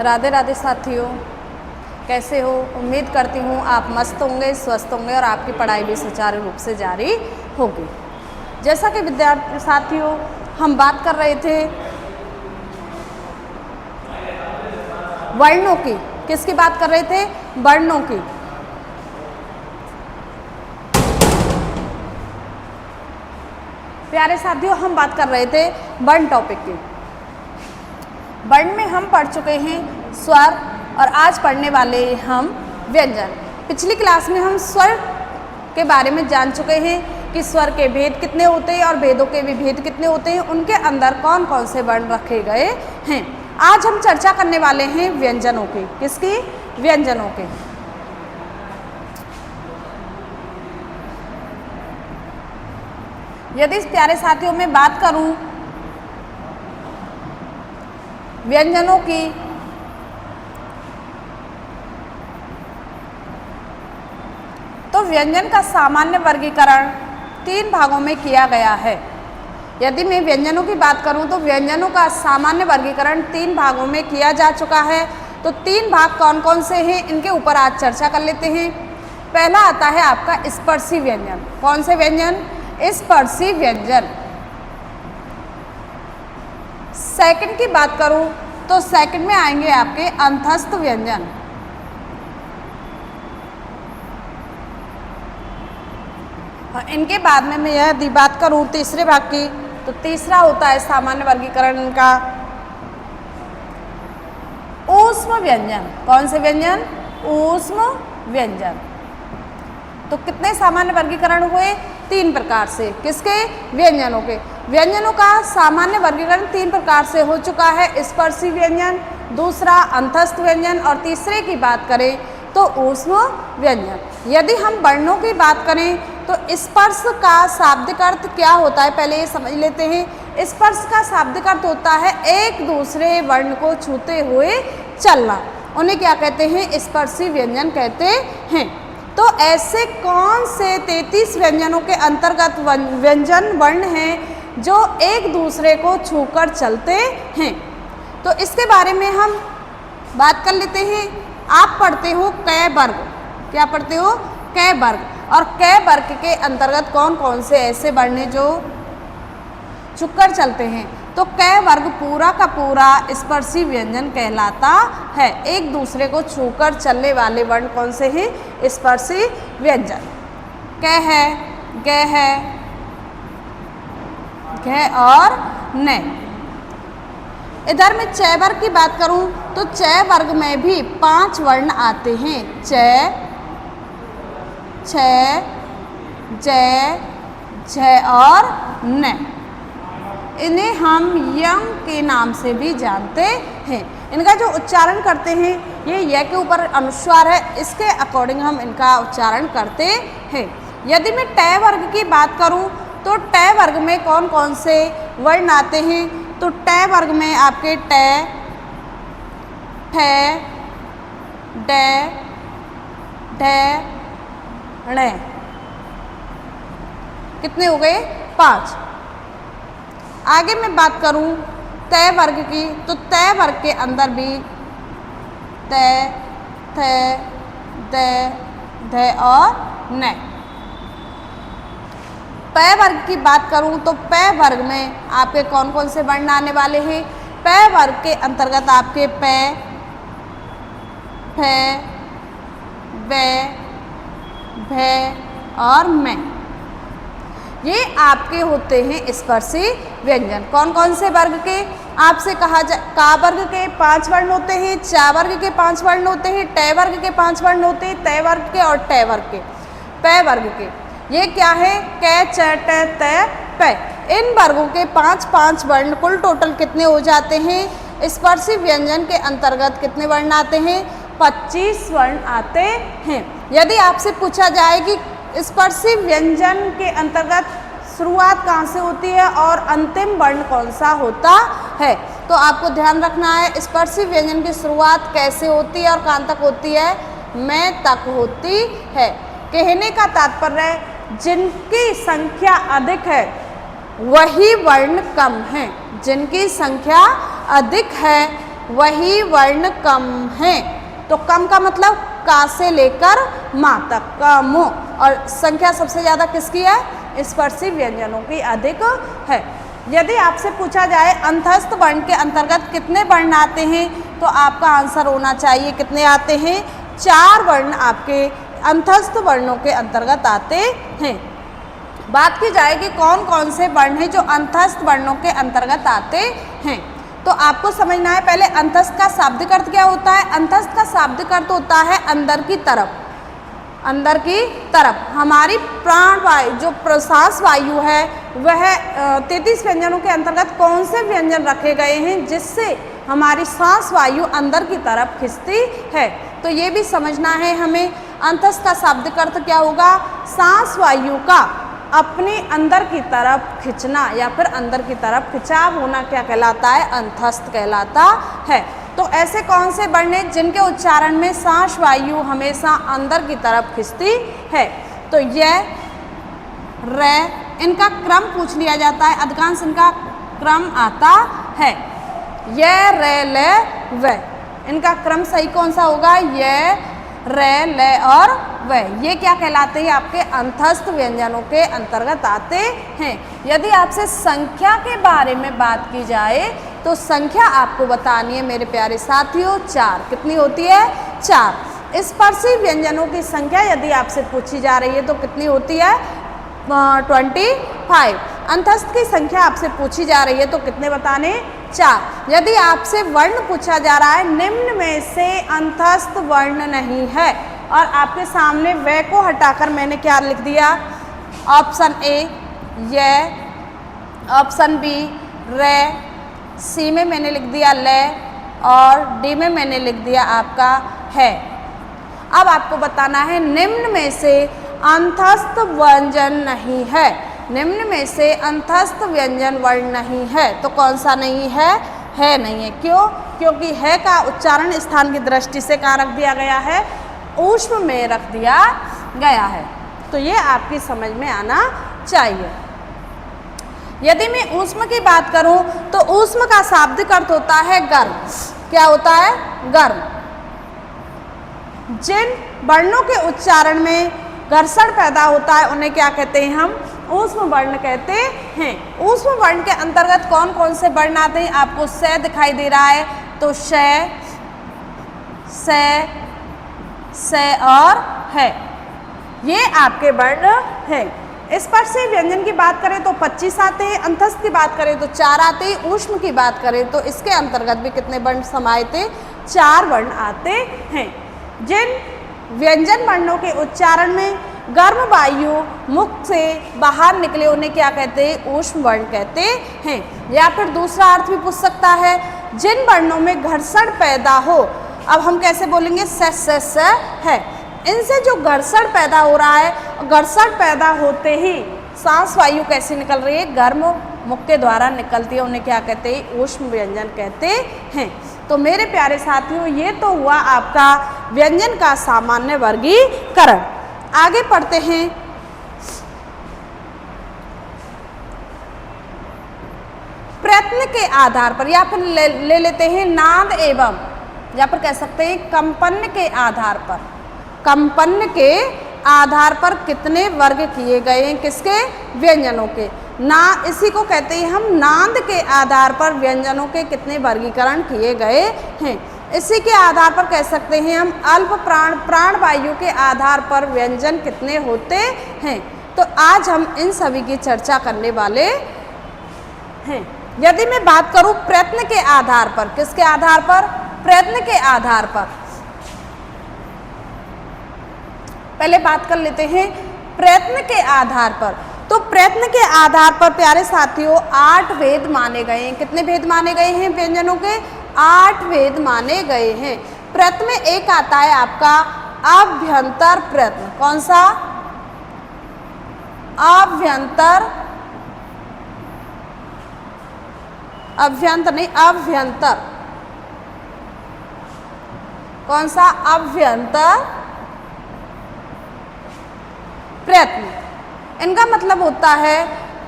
राधे राधे साथियों, कैसे हो? उम्मीद करती हूँ आप मस्त होंगे, स्वस्थ होंगे और आपकी पढ़ाई भी सुचारू रूप से जारी होगी। जैसा कि विद्यार्थी साथियों हम बात कर रहे थे वर्णों की। किसकी बात कर रहे थे? वर्णों की। प्यारे साथियों हम बात कर रहे थे वर्ण टॉपिक की। वर्ण में हम पढ़ चुके हैं स्वर और आज पढ़ने वाले हम व्यंजन। पिछली क्लास में हम स्वर के बारे में जान चुके हैं कि स्वर के भेद कितने होते हैं और भेदों के भी भेद कितने होते हैं, उनके अंदर कौन कौन से वर्ण रखे गए हैं। आज हम चर्चा करने वाले हैं व्यंजनों की। किसकी? व्यंजनों के। यदि इस प्यारे साथियों में बात करूं व्यंजनों की, तो व्यंजन का सामान्य वर्गीकरण 3 भागों में किया गया है। यदि मैं व्यंजनों की बात करूं तो व्यंजनों का सामान्य वर्गीकरण 3 भागों में किया जा चुका है। तो 3 भाग कौन कौन से हैं इनके ऊपर आज चर्चा कर लेते हैं। पहला आता है आपका स्पर्शी व्यंजन। कौन से व्यंजन? स्पर्शी व्यंजन। सेकंड की बात करूं तो सेकंड में आएंगे आपके अंतस्थ व्यंजन। और इनके बाद में मैं यदि बात करूं तीसरे भाग की, तो तीसरा होता है सामान्य वर्गीकरण का ऊष्म व्यंजन। कौन से व्यंजन? ऊष्म व्यंजन। तो कितने सामान्य वर्गीकरण हुए? 3 प्रकार से। किसके? व्यंजनों के। व्यंजनों का सामान्य वर्गीकरण 3 प्रकार से हो चुका है। स्पर्शी व्यंजन, दूसरा अंतस्थ व्यंजन और तीसरे की बात करें तो ऊष्म व्यंजन। यदि हम वर्णों की बात करें तो स्पर्श का शाब्दिक अर्थ क्या होता है पहले ये समझ लेते हैं। स्पर्श का शाब्दिक अर्थ होता है एक दूसरे वर्ण को छूते हुए चलना। उन्हें क्या कहते हैं? स्पर्शी व्यंजन कहते हैं। तो ऐसे कौन से 33 व्यंजनों के अंतर्गत व्यंजन वर्ण हैं जो एक दूसरे को छूकर चलते हैं? तो इसके बारे में हम बात कर लेते हैं। आप पढ़ते हो क वर्ग। क्या पढ़ते हो? क वर्ग। और क वर्ग के अंतर्गत कौन कौन से ऐसे वर्ण हैं जो छूकर चलते हैं? तो क वर्ग पूरा का पूरा स्पर्शी व्यंजन कहलाता है। एक दूसरे को छूकर चलने वाले वर्ण कौन से हैं? स्पर्शी व्यंजन। क है, ग है, घ और न। इधर मैं च वर्ग की बात करूं तो च वर्ग में भी 5 वर्ण आते हैं। च, छ, ज, झ और न। इन्हें हम यंग के नाम से भी जानते हैं। इनका जो उच्चारण करते हैं ये य के ऊपर अनुस्वार है, इसके अकॉर्डिंग हम इनका उच्चारण करते हैं। यदि मैं ट वर्ग की बात करूं तो ट वर्ग में कौन कौन से वर्ण आते हैं? तो ट वर्ग में आपके ट, ठ, ड, ढ, ण। कितने हो गए? 5। आगे मैं बात करूं त वर्ग की तो त वर्ग के अंदर भी त, थ, द, ध और न। प वर्ग की बात करूं तो प वर्ग में आपके कौन कौन से वर्ण आने वाले हैं? प वर्ग के अंतर्गत आपके प, फ, ब, भ और म। ये आपके होते हैं स्पर्शी व्यंजन। कौन कौन से वर्ग के? आपसे कहा जा का वर्ग के 5 वर्ण होते हैं, चा वर्ग के 5 वर्ण होते हैं, ट वर्ग के 5 वर्ण होते हैं, त वर्ग के और ट वर्ग के, प वर्ग के। ये क्या है? क, च, ट, त, प। इन वर्गों के 5-5 वर्ण कुल टोटल कितने हो जाते हैं? स्पर्शी व्यंजन के अंतर्गत कितने वर्ण आते हैं? 25 वर्ण आते हैं। यदि आपसे पूछा जाए कि स्पर्शी व्यंजन के अंतर्गत शुरुआत कहाँ से होती है और अंतिम वर्ण कौन सा होता है, तो आपको ध्यान रखना है स्पर्शी व्यंजन की शुरुआत कैसे होती है और कहाँ तक होती है? मैं तक होती है। कहने का तात्पर्य है जिनकी संख्या अधिक है वही वर्ण कम है। जिनकी संख्या अधिक है वही वर्ण कम हैं। तो कम का मतलब का से लेकर माँ तक, कम। और संख्या सबसे ज़्यादा किसकी है? स्पर्शी व्यंजनों की अधिक है। यदि आपसे पूछा जाए अंतस्थ वर्ण के अंतर्गत कितने वर्ण आते हैं, तो आपका आंसर होना चाहिए कितने आते हैं? 4 वर्ण आपके अंतस्थ वर्णों के अंतर्गत आते हैं। बात की जाए कि कौन कौन से वर्ण हैं जो अंतस्थ वर्णों के अंतर्गत आते हैं, तो आपको समझना है पहले अंतस्थ का शाब्दिक अर्थ क्या होता है। अंतस्थ का शाब्दिक अर्थ होता है अंदर की तरफ। अंदर की तरफ हमारी प्राण वायु जो प्रश्वास वायु है वह 33 व्यंजनों के अंतर्गत कौन से व्यंजन रखे गए हैं जिससे हमारी सांस वायु अंदर की तरफ खिंचती है। तो ये भी समझना है हमें अंतस्थ का शाब्दिक अर्थ क्या होगा। सांस वायु का अपने अंदर की तरफ खिंचना या फिर अंदर की तरफ खिंचाव होना क्या कहलाता है? अंतस्थ कहलाता है। तो ऐसे कौन से वर्ण हैं जिनके उच्चारण में सांस वायु हमेशा अंदर की तरफ खिंचती है? तो यह, रे, इनका क्रम पूछ लिया जाता है, अधिकांश इनका क्रम आता है। यह, रे, ले, वे, इनका क्रम सही कौन सा होगा? यह, रे, ले और वह। ये क्या कहलाते हैं? आपके अंतस्थ व्यंजनों के अंतर्गत आते हैं। यदि आपसे संख्या के बारे में बात की जाए तो संख्या आपको बतानी है मेरे प्यारे साथियों 4। कितनी होती है? 4। स्पर्शी व्यंजनों की संख्या यदि आपसे पूछी जा रही है तो कितनी होती है? 25। अंतस्थ की संख्या आपसे पूछी जा रही है तो कितने बताने? 4। यदि आपसे वर्ण पूछा जा रहा है निम्न में से अंतस्थ वर्ण नहीं है, और आपके सामने वे को हटाकर मैंने क्या लिख दिया? ऑप्शन ए ये, ऑप्शन बी रे, सी में मैंने लिख दिया ले, और डी में मैंने लिख दिया आपका है। अब आपको बताना है निम्न में से अंतस्थ व्यंजन नहीं है। निम्न में से अंतस्थ व्यंजन वर्ण नहीं है, तो कौन सा नहीं है? है नहीं है। क्यों? क्योंकि है का उच्चारण स्थान की दृष्टि से कहाँ रख दिया गया है? ऊष्म में रख दिया गया है। तो ये आपकी समझ में आना चाहिए। यदि मैं ऊष्म की बात करूं तो ऊष्म का शाब्दिक अर्थ होता है गर्म। क्या होता है? गर्म। जिन वर्णों के उच्चारण में घर्षण पैदा होता है उन्हें क्या कहते हैं? हम ऊष्म वर्ण कहते हैं। ऊष्म वर्ण के अंतर्गत कौन कौन से वर्ण आते हैं? आपको से दिखाई दे रहा है, तो से और है, ये आपके वर्ण हैं। स्पर्शी व्यंजन की बात करें तो 25 आते हैं, अंतस्थ की बात करें तो 4 आते हैं, ऊष्म की बात करें तो इसके अंतर्गत भी कितने वर्ण समाहित हैं? 4 वर्ण आते हैं। जिन व्यंजन वर्णों के उच्चारण में गर्म वायु मुख से बाहर निकले उन्हें क्या कहते हैं? ऊष्म वर्ण कहते हैं। या फिर दूसरा अर्थ भी पूछ सकता है, जिन वर्णों में घर्षण पैदा हो। अब हम कैसे बोलेंगे? से है। इनसे जो घर्षण पैदा हो रहा है, घर्षण पैदा होते ही सांस वायु कैसे निकल रही है? गर्म मुख के द्वारा निकलती है, उन्हें क्या कहते हैं? ऊष्म व्यंजन कहते हैं। तो मेरे प्यारे साथियों, ये तो हुआ आपका व्यंजन का सामान्य वर्गीकरण। आगे पढ़ते हैं। प्रयत्न के आधार पर, या फिर ले लेते हैं नाद एवं, या फिर कह सकते हैं कंपन के आधार पर। कंपन के आधार पर कितने वर्ग किए गए हैं? किसके? व्यंजनों के। ना, इसी को कहते हैं हम नाद के आधार पर व्यंजनों के कितने वर्गीकरण किए गए हैं। इसी के आधार पर कह सकते हैं हम अल्प प्राण वायु के आधार पर व्यंजन कितने होते हैं। तो आज हम इन सभी की चर्चा करने वाले हैं। यदि मैं बात करूं प्रयत्न के आधार पर, किसके आधार पर? प्रयत्न के आधार पर। पहले बात कर लेते हैं प्रयत्न के आधार पर। तो प्रयत्न के आधार पर प्यारे साथियों 8 भेद माने गए हैं। कितने भेद माने गए हैं व्यंजनों के? 8 भेद माने गए हैं। प्रयत्न में एक आता है आपका अभ्यंतर प्रयत्न। कौन सा? अभ्यंतर, अभ्यंतर नहीं, अभ्यंतर। कौन सा? अभ्यंतर प्रयत्न। इनका मतलब होता है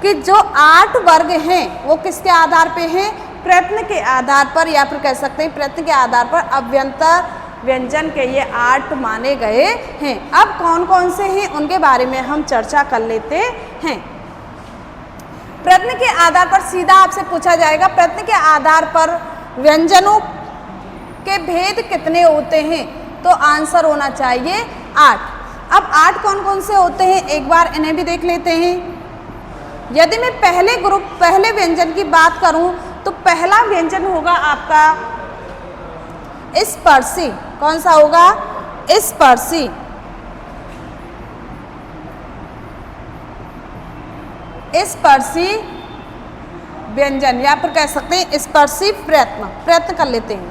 कि जो 8 वर्ग हैं वो किसके आधार पे हैं? प्रयत्न के आधार पर, या फिर कह सकते हैं प्रयत्न के आधार पर अभ्यंतर व्यंजन के ये 8 माने गए हैं। अब कौन कौन से हैं उनके बारे में हम चर्चा कर लेते हैं। प्रयत्न के आधार पर सीधा आपसे पूछा जाएगा, प्रयत्न के आधार पर व्यंजनों के भेद कितने होते हैं, तो आंसर होना चाहिए 8। अब 8 कौन कौन से होते हैं एक बार इन्हें भी देख लेते हैं। यदि मैं पहले व्यंजन की बात करूं तो पहला व्यंजन होगा आपका स्पर्शी। कौन सा होगा? स्पर्शी। स्पर्शी व्यंजन, या फिर कह सकते हैं स्पर्शी प्रयत्न कर लेते हैं।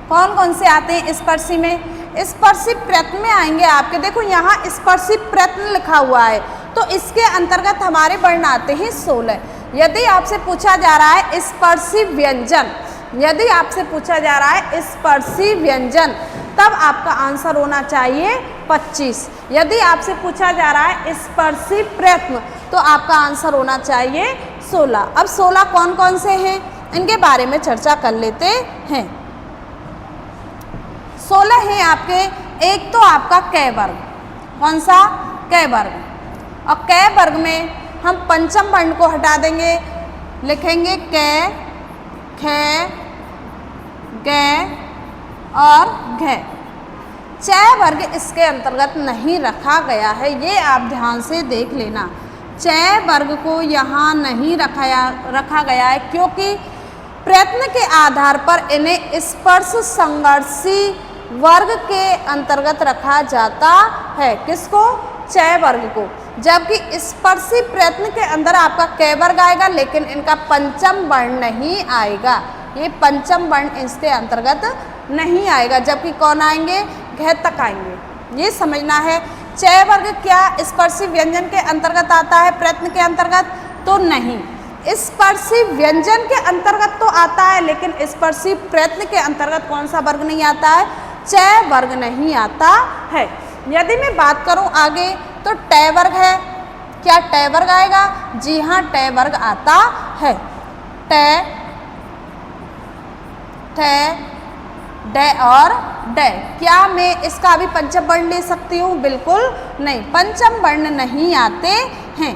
कौन कौन से आते हैं स्पर्शी में? स्पर्शी प्रयत्न में आएंगे आपके, देखो यहाँ स्पर्शी प्रयत्न लिखा हुआ है, तो इसके अंतर्गत हमारे वर्ण आते हैं 16। यदि आपसे पूछा जा रहा है स्पर्शी व्यंजन, यदि आपसे पूछा जा रहा है स्पर्शी व्यंजन, तब आपका आंसर होना चाहिए 25। यदि आपसे पूछा जा रहा है स्पर्शी प्रयत्न, तो आपका आंसर होना चाहिए 16। अब 16 कौन कौन से हैं इनके बारे में चर्चा कर लेते हैं। 16 हैं आपके। एक तो आपका क वर्ग। कौन सा? क वर्ग। और क वर्ग में हम पंचम वर्ण को हटा देंगे, लिखेंगे क, ख, ग और घ। च वर्ग इसके अंतर्गत नहीं रखा गया है, ये आप ध्यान से देख लेना। च वर्ग को यहाँ नहीं रखा गया है, क्योंकि प्रयत्न के आधार पर इन्हें स्पर्श संघर्षी वर्ग के अंतर्गत रखा जाता है। किसको? च वर्ग को। जबकि स्पर्शी प्रयत्न के अंदर आपका क वर्ग आएगा, लेकिन इनका पंचम वर्ण नहीं आएगा, ये पंचम वर्ण इसके अंतर्गत नहीं आएगा। जबकि कौन आएंगे? घ तक आएंगे। ये समझना है। च वर्ग क्या स्पर्शी व्यंजन के अंतर्गत आता है प्रयत्न के अंतर्गत? तो नहीं। स्पर्शी व्यंजन के अंतर्गत तो आता है, लेकिन स्पर्शी प्रयत्न के अंतर्गत कौन सा वर्ग नहीं आता है? च वर्ग नहीं आता है। यदि मैं बात करूं आगे, तो ट वर्ग है। क्या ट वर्ग आएगा? जी हाँ, ट वर्ग आता है। ट, ठ, ड और ड। क्या मैं इसका अभी पंचम वर्ण ले सकती हूँ? बिल्कुल नहीं, पंचम वर्ण नहीं आते हैं।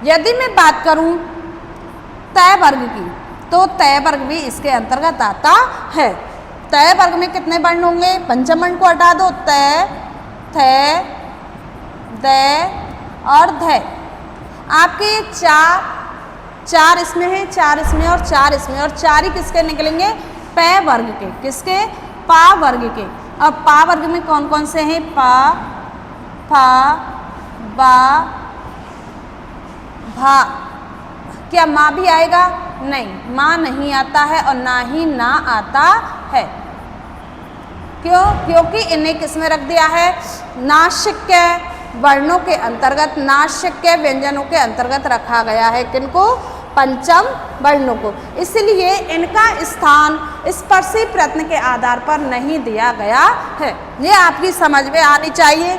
यदि मैं बात करूं तय वर्ग की, तो तय वर्ग भी इसके अंतर्गत आता है। तय वर्ग में कितने वर्ण होंगे? पंचम वर्ण को हटा दो, तय, थ, द और ध। आपके चार इसमें है, 4 इसमें और 4 इसमें, और 4 ही किसके निकलेंगे? प वर्ग के। किसके? पा वर्ग के। अब पा वर्ग में कौन कौन से हैं? पा, फा, बा, भा। क्या माँ भी आएगा? नहीं, माँ नहीं आता है और ना ही ना आता है। क्यों? क्योंकि इन्हें किसमें रख दिया है? नासिक्य वर्णों के अंतर्गत, नासिक्य व्यंजनों के अंतर्गत रखा गया है। किनको? पंचम वर्णों को। इसलिए इनका स्थान स्पर्शी प्रयत्न के आधार पर नहीं दिया गया है। ये आपकी समझ में आनी चाहिए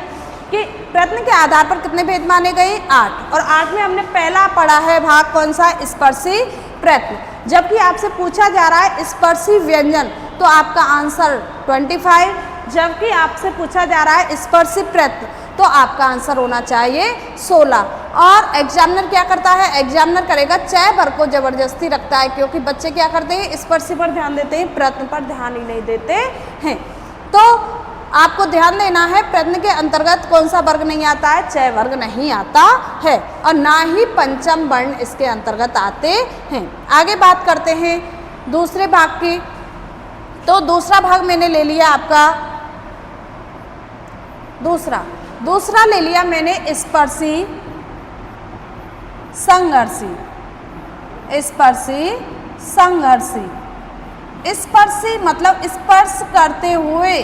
कि प्रयत्न के आधार पर कितने भेद माने गए? 8। और 8 में हमने पहला पढ़ा है भाग कौन सा? स्पर्शी प्रयत्न। जबकि आपसे पूछा जा रहा है स्पर्शी व्यंजन, तो आपका आंसर 25। जबकि आपसे पूछा जा रहा है स्पर्शी प्रयत्न, तो आपका आंसर होना चाहिए 16। और एग्जामिनर क्या करता है? एग्जामिनर करेगा च वर्ग को जबरदस्ती रखता है, क्योंकि बच्चे क्या करते हैं? स्पर्शी पर ध्यान देते हैं, प्रयत्न पर ध्यान ही नहीं देते हैं। तो आपको ध्यान देना है, प्रयत्न के अंतर्गत कौन सा वर्ग नहीं आता है? च वर्ग नहीं आता है, और ना ही पंचम वर्ण इसके अंतर्गत आते हैं। आगे बात करते हैं दूसरे भाग की। तो दूसरा भाग मैंने ले लिया आपका दूसरा ले लिया मैंने स्पर्शी संघर्षी। स्पर्शी संघर्षी, स्पर्शी मतलब स्पर्श करते हुए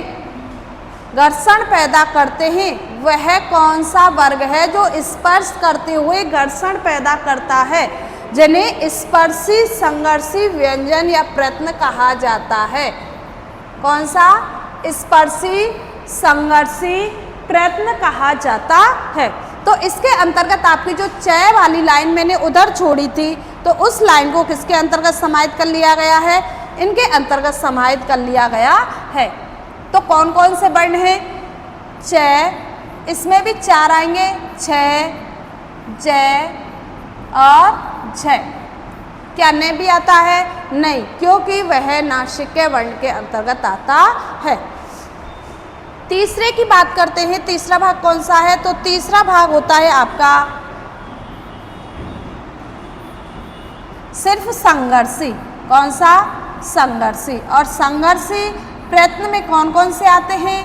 घर्षण पैदा करते हैं। वह कौन सा वर्ग है जो स्पर्श करते हुए घर्षण पैदा करता है, जिन्हें स्पर्शी संघर्षी व्यंजन या प्रयत्न कहा जाता है? कौन सा? स्पर्शी संघर्षी प्रयत्न कहा जाता है। तो इसके अंतर्गत आपकी जो च वाली लाइन मैंने उधर छोड़ी थी, तो उस लाइन को किसके अंतर्गत समाहित कर लिया गया है? इनके अंतर्गत समाहित कर लिया गया है। तो कौन कौन से वर्ण हैं? च, इसमें भी 4 आएंगे, छ, ज और झ। क्या न भी आता है? नहीं, क्योंकि वह नासिक्य वर्ण के अंतर्गत आता है। तीसरे की बात करते हैं, तीसरा भाग कौन सा है? तो तीसरा भाग होता है आपका सिर्फ संघर्षी। कौन सा? संघर्षी। और संघर्षी प्रयत्न में कौन कौन से आते हैं?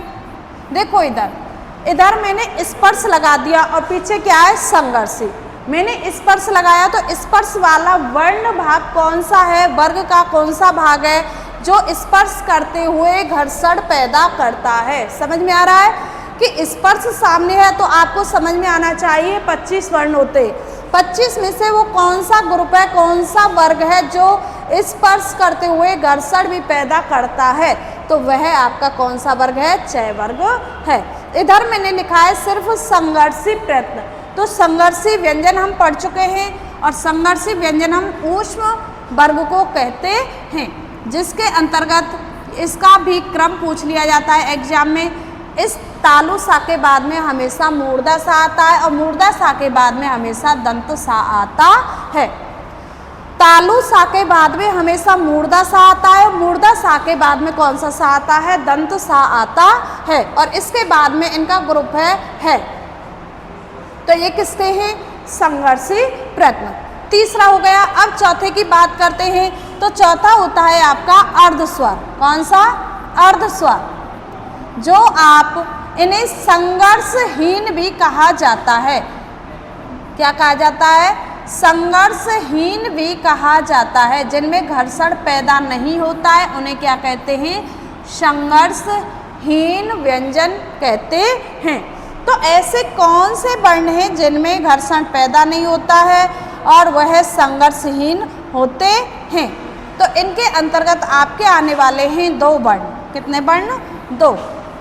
देखो इधर मैंने स्पर्श लगा दिया और पीछे क्या है? संघर्षी। मैंने स्पर्श लगाया तो स्पर्श वाला वर्ण भाग कौन सा है? वर्ग का कौन सा भाग है जो स्पर्श करते हुए घर्षण पैदा करता है? समझ में आ रहा है कि स्पर्श सामने है तो आपको समझ में आना चाहिए 25 वर्ण होते। 25 में से वो कौन सा ग्रुप है, कौन सा वर्ग है जो स्पर्श करते हुए घर्षण भी पैदा करता है? तो वह आपका कौन सा वर्ग है? च वर्ग है। इधर मैंने लिखा है सिर्फ संघर्षी प्रयत्न। तो संघर्षी व्यंजन हम पढ़ चुके हैं और संघर्षी व्यंजन हम ऊष्म वर्ग को कहते हैं, जिसके अंतर्गत इसका भी क्रम पूछ लिया जाता है एग्जाम में। इस तालु सा के बाद में हमेशा मूर्धा सा आता है और मूर्धा सा के बाद में हमेशा दंत सा आता है। तालु सा के बाद में हमेशा मूर्धा सा आता है, मूर्धा सा के बाद में कौन सा आता है? दंत सा आता है। और इसके बाद में इनका ग्रुप है। तो ये किसके हैं? संघर्षी प्रयत्न। तीसरा हो गया। अब चौथे की बात करते हैं, तो चौथा होता है आपका अर्धस्वर। कौन सा? अर्धस्वर, जो आप इन्हें संघर्षहीन भी कहा जाता है। क्या कहा जाता है? संघर्षहीन भी कहा जाता है। जिनमें घर्षण पैदा नहीं होता है उन्हें क्या कहते हैं? संघर्षहीन व्यंजन कहते हैं। तो ऐसे कौन से वर्ण हैं जिनमें घर्षण पैदा नहीं होता है और वह संघर्षहीन होते हैं? तो इनके अंतर्गत आपके आने वाले हैं 2 वर्ण। कितने वर्ण? 2।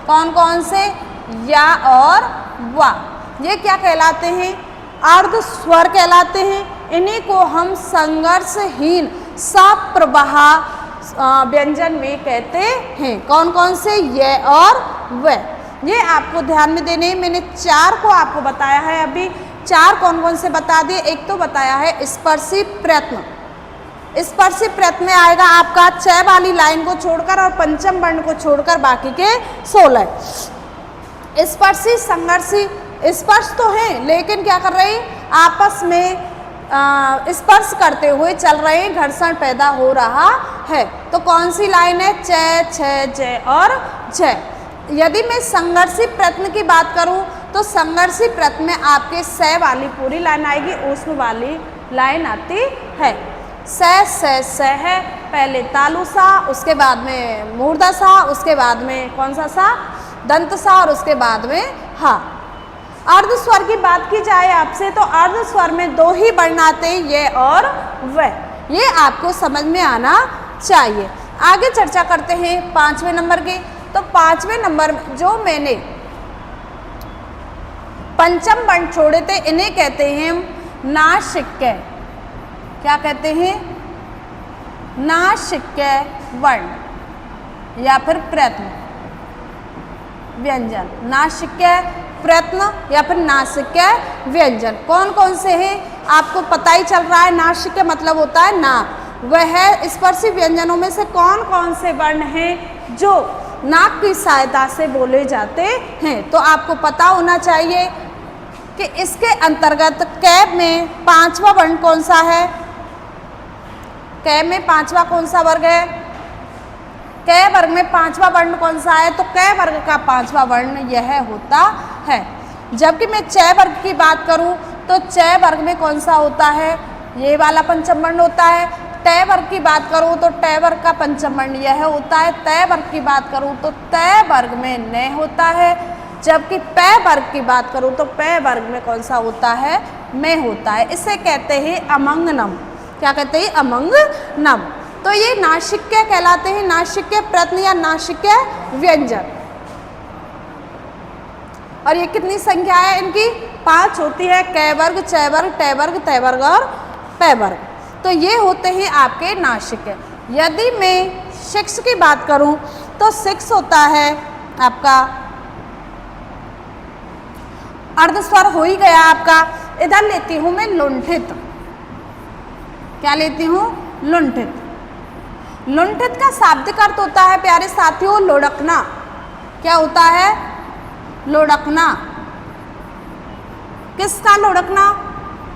कौन कौन से? या और वा। ये क्या कहलाते हैं? अर्ध स्वर कहलाते हैं। इन्हीं को हम संघर्षहीन सप्रवाह व्यंजन में कहते हैं। कौन कौन से? ये और व। ये आपको ध्यान में देने, मैंने 4 को आपको बताया है। अभी 4 कौन कौन से बता दिए। एक तो बताया है स्पर्शी प्रयत्न। स्पर्शी प्रयत्न में आएगा आपका च वाली लाइन को छोड़कर और पंचम वर्ण को छोड़कर बाकी के 16। स्पर्शी संघर्षी स्पर्श तो है लेकिन क्या कर रहे हैं? आपस में स्पर्श करते हुए चल रहे हैं, घर्षण पैदा हो रहा है। तो कौन सी लाइन है? च, छ, ज और झ। यदि मैं संघर्षी प्रयत्न की बात करूं तो संघर्षी प्रयत्न में आपके स वाली पूरी लाइन आएगी, ऊष्म वाली लाइन आती है। स है, पहले तालु सा, उसके बाद में मूर्धा सा, उसके बाद में कौन सा? दंत सा और उसके बाद में हा। अर्धस्वर की बात की जाए आपसे तो अर्धस्वर में 2 ही वर्ण आते हैं, ये और वह। ये आपको समझ में आना चाहिए। आगे चर्चा करते हैं 5वें नंबर की। तो 5वें नंबर जो मैंने पंचम वर्ण छोड़े थे इन्हें कहते हैं नासिक्य। क्या कहते हैं? नासिक्य वर्ण या फिर प्रयत्न व्यंजन। नासिक्य प्रयत्न या फिर नासिक्य व्यंजन कौन कौन से हैं? आपको पता ही चल रहा है। नासिक्य मतलब होता है नाक। वह स्पर्शी व्यंजनों में से कौन कौन से वर्ण हैं जो नाक की सहायता से बोले जाते हैं? तो आपको पता होना चाहिए कि इसके अंतर्गत कै में 5वां वर्ण कौन सा है? कै में 5वां कौन सा वर्ग है? कै वर्ग में 5वां वर्ण कौन सा है? तो कै वर्ग का 5वां वर्ण यह होता है। जबकि मैं च वर्ग की बात करूं तो च वर्ग में कौन सा होता है? ये वाला पंचम वर्ण होता है। ट वर्ग की बात करूं तो ट वर्ग का पंचम वर्ण यह होता है। त वर्ग की बात करूं तो त वर्ग में न होता है। जबकि प वर्ग की बात करूं तो प वर्ग में कौन सा होता है? में होता है। इसे कहते हैं अमंगनम। क्या कहते हैं? अमंगनम। तो ये नासिक्य कहलाते हैं, नासिक्य प्रयत्न या नासिक्य व्यंजन। और ये कितनी संख्या है इनकी? 5 होती है, कै वर्ग, चै वर्ग, टै वर्ग, तै वर्ग और पै वर्ग। तो ये होते हैं आपके नासिक। यदि मैं 6 की बात करूं तो 6 होता है आपका अर्धस्वर हो ही गया आपका। इधर लेती हूं मैं लुंठित। क्या लेती हूं? लुंठित। लुंठित का शाब्दिक अर्थ होता है प्यारे साथियों लुढ़कना। क्या होता है? लुढ़कना। किसका लुढ़कना?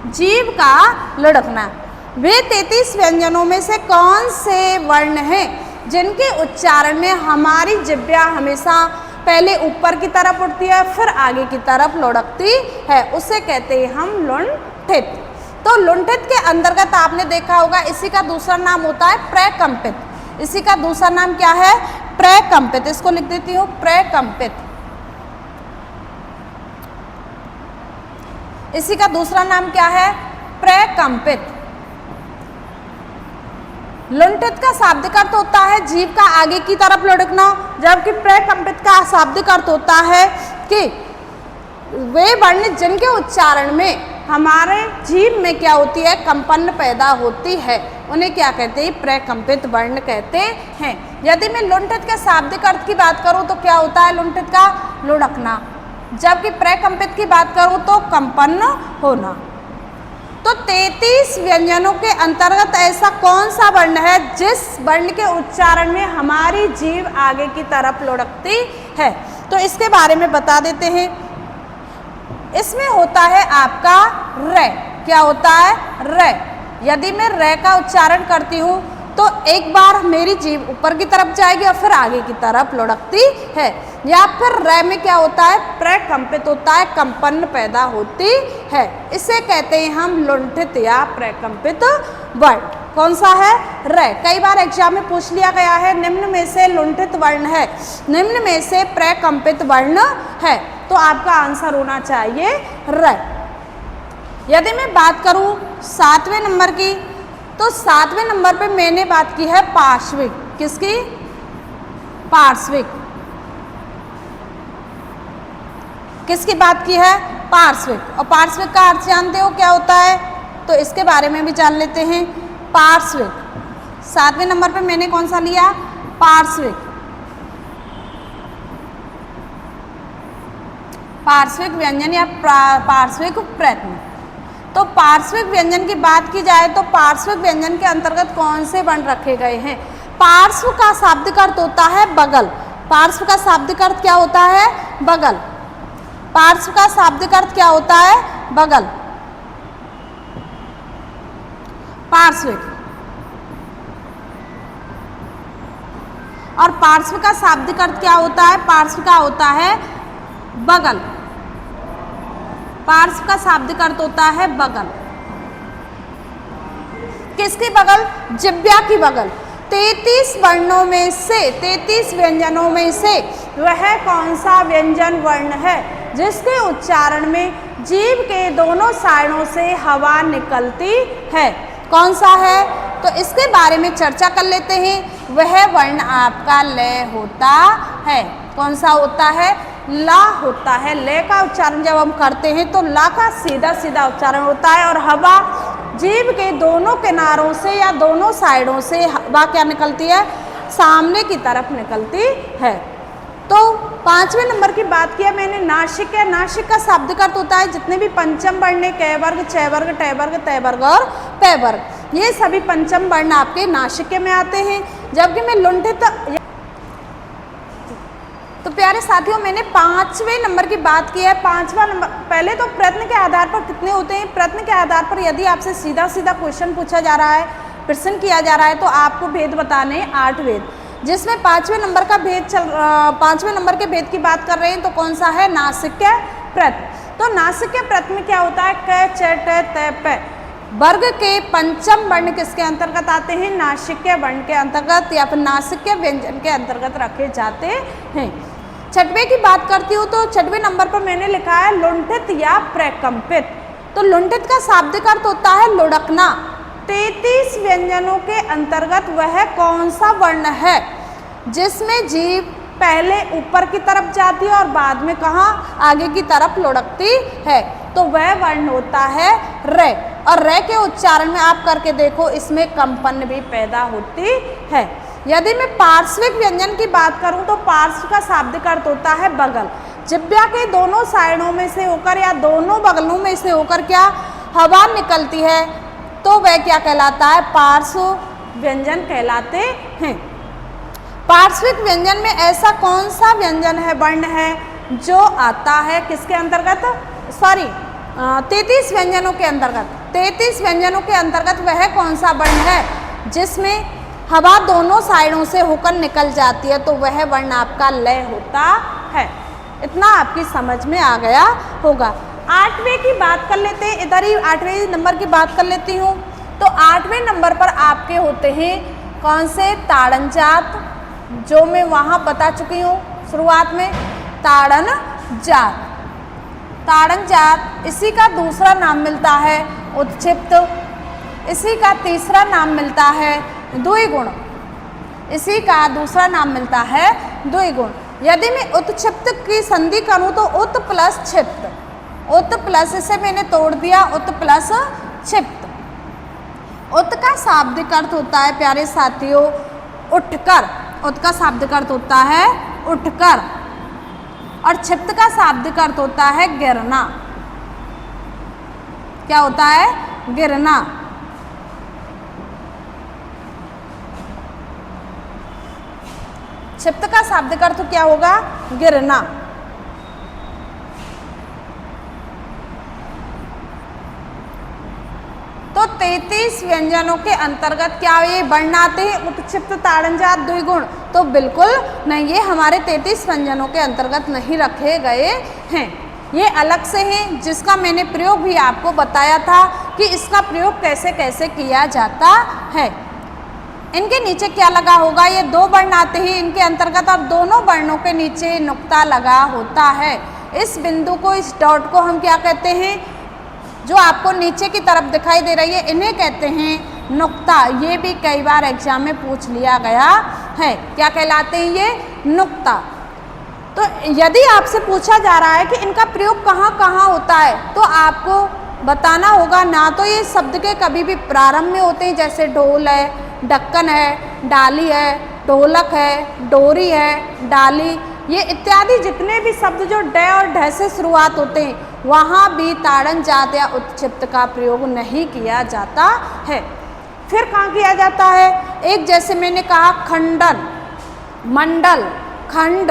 जीभ का लुढ़कना। वे 33 व्यंजनों में से कौन से वर्ण हैं जिनके उच्चारण में हमारी जिह्वा हमेशा पहले ऊपर की तरफ उठती है फिर आगे की तरफ लुढ़कती है? उसे कहते हैं हम लुंठित। तो लुंठित के अंतर्गत आपने देखा होगा इसी का दूसरा नाम होता है प्रकंपित। इसी का दूसरा नाम क्या है? प्रकंपित। इसको लिख देती हूँ प्रकंपित। इसी का दूसरा नाम क्या है? प्रकंपित। लुंठित का शाब्दिक अर्थ होता है जीभ का आगे की तरफ लुढ़कना, जबकि प्रकंपित का शाब्दिक अर्थ होता है कि वे वर्ण जिनके उच्चारण में हमारे जीभ में क्या होती है? कंपन पैदा होती है, उन्हें क्या कहते हैं? प्रकंपित वर्ण कहते हैं। यदि मैं लुंठित के शाब्दिक अर्थ की बात करूं तो क्या होता है लुंठित का? लुढ़कना। जबकि प्रकंपित की बात करूं तो कंपन होना। तो 33 व्यंजनों के अंतर्गत ऐसा कौन सा वर्ण है जिस वर्ण के उच्चारण में हमारी जीभ आगे की तरफ लुढ़कती है? तो इसके बारे में बता देते हैं। इसमें होता है आपका रे। क्या होता है? रे। यदि मैं रे का उच्चारण करती हूँ तो एक बार मेरी जीभ ऊपर की तरफ जाएगी और फिर आगे की तरफ लुढ़कती है। या फिर रे में क्या होता है? प्रकंपित होता है, कंपन पैदा होती है। इसे कहते हैं हम लुंठित या प्रकंपित वर्ण। कौन सा है? रे। कई बार एग्जाम में पूछ लिया गया है निम्न में से लुंठित वर्ण है, निम्न में से प्रकंपित वर्ण है, तो आपका आंसर होना चाहिए रे। यदि मैं बात करूं 7वें नंबर की तो 7वें नंबर पे मैंने बात की है पार्श्विक। किसकी? पार्श्विक। किसकी बात की है? पार्श्विक। और पार्श्विक का अर्थ जानते हो क्या होता है? तो इसके बारे में भी जान लेते हैं। पार्श्विक 7वें नंबर पे मैंने कौन सा लिया? पार्श्विक। पार्श्विक व्यंजन या पार्श्विक प्रयत्न। तो पार्श्विक व्यंजन की बात की जाए तो पार्श्विक व्यंजन के अंतर्गत कौन से वर्ण रखे गए हैं? पार्श्व का शाब्दिक अर्थ होता है बगल। पार्श्व का शाब्दिक अर्थ क्या होता है? बगल। पार्श्व का शाब्दिक अर्थ क्या होता है? बगल। पार्श्विक। और पार्श्व का शाब्दिक अर्थ क्या होता है? पार्श्व का होता है बगल। पार्श्व का शाब्दिक अर्थ होता है बगल। किसकी बगल? जिह्वा की बगल। 33 वर्णों में से 33 व्यंजनों में से वह कौन सा व्यंजन वर्ण है जिसके उच्चारण में जीभ के दोनों साइडों से हवा निकलती है? कौन सा है? तो इसके बारे में चर्चा कर लेते हैं। वह वर्ण आपका ले होता है। कौन सा होता है? ला होता है। ले का उच्चारण जब हम करते हैं तो ला का सीधा सीधा उच्चारण होता है और हवा जीभ के दोनों किनारों से या दोनों साइडों से हवा क्या निकलती है? सामने की तरफ निकलती है। तो 5वें नंबर की बात किया मैंने नासिक है। नासिक का शाब्दिक अर्थ होता है जितने भी पंचम वर्ण है, कै वर्ग, चै वर्ग, टै वर्ग, तै वर्ग और पै वर्ग, ये सभी पंचम वर्ण आपके नासिक में आते हैं। जबकि मैं लुंठित। तो प्यारे साथियों मैंने 5वें नंबर की बात की है। 5वां नंबर पहले तो प्रश्न के आधार पर कितने होते हैं? प्रश्न के आधार पर यदि आपसे सीधा सीधा क्वेश्चन पूछा जा रहा है, प्रश्न किया जा रहा है तो आपको भेद बताने 8 भेद, जिसमें 5वें नंबर का भेद 5वें नंबर के भेद की बात कर रहे हैं तो कौन सा है? नासिक्य प्रत्यय। तो नासिक्य प्रत्यय में क्या होता है? क, च, ट, त, प वर्ग के पंचम वर्ण किसके अंतर्गत आते हैं? नासिक्य वर्ण के अंतर्गत या फिर नासिक्य व्यंजन के अंतर्गत रखे जाते हैं। 6वें की बात करती हूँ तो 6वें नंबर पर मैंने लिखा है लुंठित या प्रकंपित। तो लुंठित का शाब्दिक अर्थ होता है लुढ़कना। 33 व्यंजनों के अंतर्गत वह कौन सा वर्ण है जिसमें जीभ पहले ऊपर की तरफ जाती है और बाद में कहाँ आगे की तरफ लुढ़कती है, तो वह वर्ण होता है रे। और रे के उच्चारण में आप करके देखो, इसमें कंपन भी पैदा होती है। यदि मैं पार्श्विक व्यंजन की बात करूं तो पार्श्व का शाब्दिक अर्थ होता है बगल। जिह्वा के दोनों साइडों में से होकर या दोनों बगलों में से होकर क्या हवा निकलती है, तो वह क्या कहलाता है, पार्श्व व्यंजन कहलाते हैं। पार्श्विक व्यंजन में ऐसा कौन सा व्यंजन है, वर्ण है, जो आता है किसके अंतर्गत, 33 व्यंजनों के अंतर्गत। 33 व्यंजनों के अंतर्गत वह कौन सा वर्ण है जिसमें हवा दोनों साइडों से होकर निकल जाती है, तो वह वर्ण आपका लय होता है। इतना आपकी समझ में आ गया होगा। 8वें की बात कर लेते हैं, इधर ही 8वें नंबर की बात कर लेती हूँ। तो 8वें नंबर पर आपके होते हैं कौन से, ताड़न जात, जो मैं वहाँ बता चुकी हूँ शुरुआत में, ताड़न जात। ताड़न जात, इसी का दूसरा नाम मिलता है उत्क्षिप्त, इसी का तीसरा नाम मिलता है द्विगुण, इसी का दूसरा नाम मिलता है द्विगुण। यदि मैं उत्क्षिप्त की संधि करूं तो उत प्लस क्षिप्त, उत प्लस, इसे मैंने तोड़ दिया, उत प्लस क्षिप्त। उत का शाब्दिक अर्थ होता है प्यारे साथियों उठकर, उत का शाब्दिक अर्थ होता है उठकर, और क्षिप्त का शाब्दिक अर्थ होता है गिरना। क्या होता है, गिरना। क्षिप्त का शाब्दिक अर्थ क्या होगा, गिरना। तो 33 व्यंजनों के अंतर्गत क्या ये वर्ण आते हैं, उत्क्षिप्त, ताड़न जात, द्विगुण? तो बिल्कुल नहीं, ये हमारे 33 व्यंजनों के अंतर्गत नहीं रखे गए हैं। ये अलग से हैं, जिसका मैंने प्रयोग भी आपको बताया था कि इसका प्रयोग कैसे कैसे किया जाता है। इनके नीचे क्या लगा होगा, ये 2 वर्ण आते हैं इनके अंतर्गत, और दोनों वर्णों के नीचे नुक्ता लगा होता है। इस बिंदु को, इस डॉट को हम क्या कहते हैं, जो आपको नीचे की तरफ दिखाई दे रही है, इन्हें कहते हैं नुक्ता। ये भी कई बार एग्जाम में पूछ लिया गया है, क्या कहलाते हैं ये, नुक्ता। तो यदि आपसे पूछा जा रहा है कि इनका प्रयोग कहाँ कहाँ होता है, तो आपको बताना होगा, ना तो ये शब्द के कभी भी प्रारंभ में होते हैं, जैसे ढोल है, ढक्कन है, डाली है, ढोलक है, डोरी है, डाली, ये इत्यादि जितने भी शब्द जो ड और ढ से शुरुआत होते हैं, वहाँ भी ताड़न जात या उत्क्षिप्त का प्रयोग नहीं किया जाता है। फिर कहाँ किया जाता है, एक जैसे मैंने कहा खंडन, मंडल, खंड,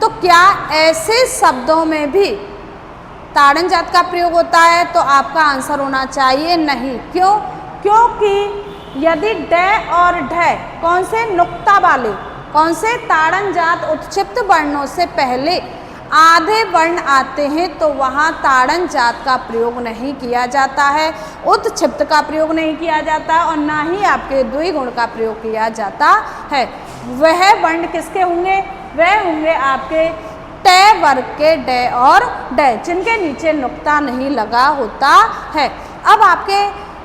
तो क्या ऐसे शब्दों में भी ताड़न जात का प्रयोग होता है? तो आपका आंसर होना चाहिए नहीं। क्यों? क्योंकि यदि ड और ढ कौन से, नुक्ता वाले, कौन से, ताड़न जात उत्क्षिप्त वर्णों से पहले आधे वर्ण आते हैं, तो वहाँ ताड़न जात का प्रयोग नहीं किया जाता है, उत्क्षिप्त का प्रयोग नहीं किया जाता, और ना ही आपके द्विगुण का प्रयोग किया जाता है। वह वर्ण किसके होंगे, वह होंगे आपके ट वर्ग के ड और ड, जिनके नीचे नुक्ता नहीं लगा होता है। अब आपके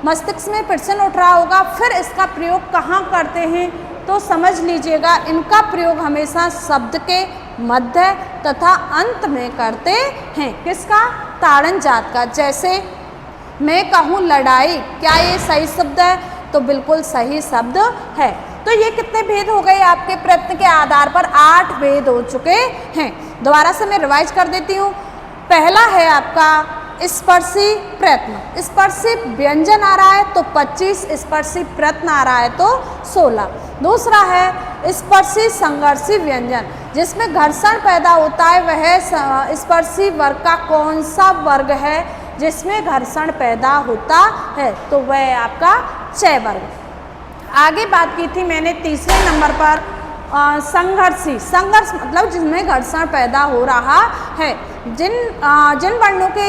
मस्तिष्क में प्रश्न उठ रहा होगा, फिर इसका प्रयोग कहाँ करते हैं? तो समझ लीजिएगा, इनका प्रयोग हमेशा शब्द के मध्य तथा अंत में करते हैं। किसका? ताड़न जात का। जैसे मैं कहूँ लड़ाई, क्या ये सही शब्द है? तो बिल्कुल सही शब्द है। तो ये कितने भेद हो गए आपके प्रयत्न के आधार पर? 8 भेद हो चुके हैं। दोबारा से मैं रिवाइज कर देती हूँ। पहला है आपका स्पर्शी प्रयत्न, स्पर्शी व्यंजन आ रहा है तो 25, स्पर्शी प्रयत्न आ रहा है तो 16। दूसरा है स्पर्शी संघर्षी व्यंजन, जिसमें घर्षण पैदा होता है। वह स्पर्शी वर्ग का कौन सा वर्ग है जिसमें घर्षण पैदा होता है? तो वह आपका च वर्ग। आगे बात की थी मैंने तीसरे नंबर पर संघर्षी, संघर्ष मतलब जिसमें घर्षण पैदा हो रहा है। जिन वर्णों के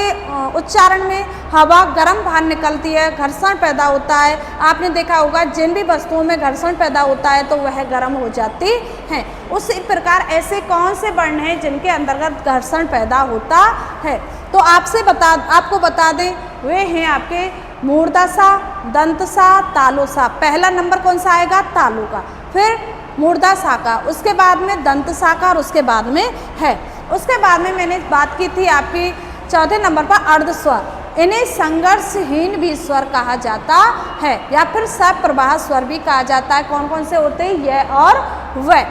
उच्चारण में हवा गर्म बाहर निकलती है, घर्षण पैदा होता है। आपने देखा होगा जिन भी वस्तुओं में घर्षण पैदा होता है तो वह गर्म हो जाती हैं। उसी प्रकार ऐसे कौन से वर्ण हैं जिनके अंतर्गत घर्षण पैदा होता है? तो आपको बता दें, वे हैं आपके मूर्धसा, दंतसा, तालुसा। पहला नंबर कौन सा आएगा? तालु का। फिर मूर्धा शाखा, उसके बाद में दंत शाखा और उसके बाद में है। उसके बाद में मैंने बात की थी आपकी चौथे नंबर पर अर्ध स्वर। इन्हें संघर्षहीन भी स्वर कहा जाता है या फिर सप्रवाह स्वर भी कहा जाता है। कौन कौन से होते हैं? यह और वह।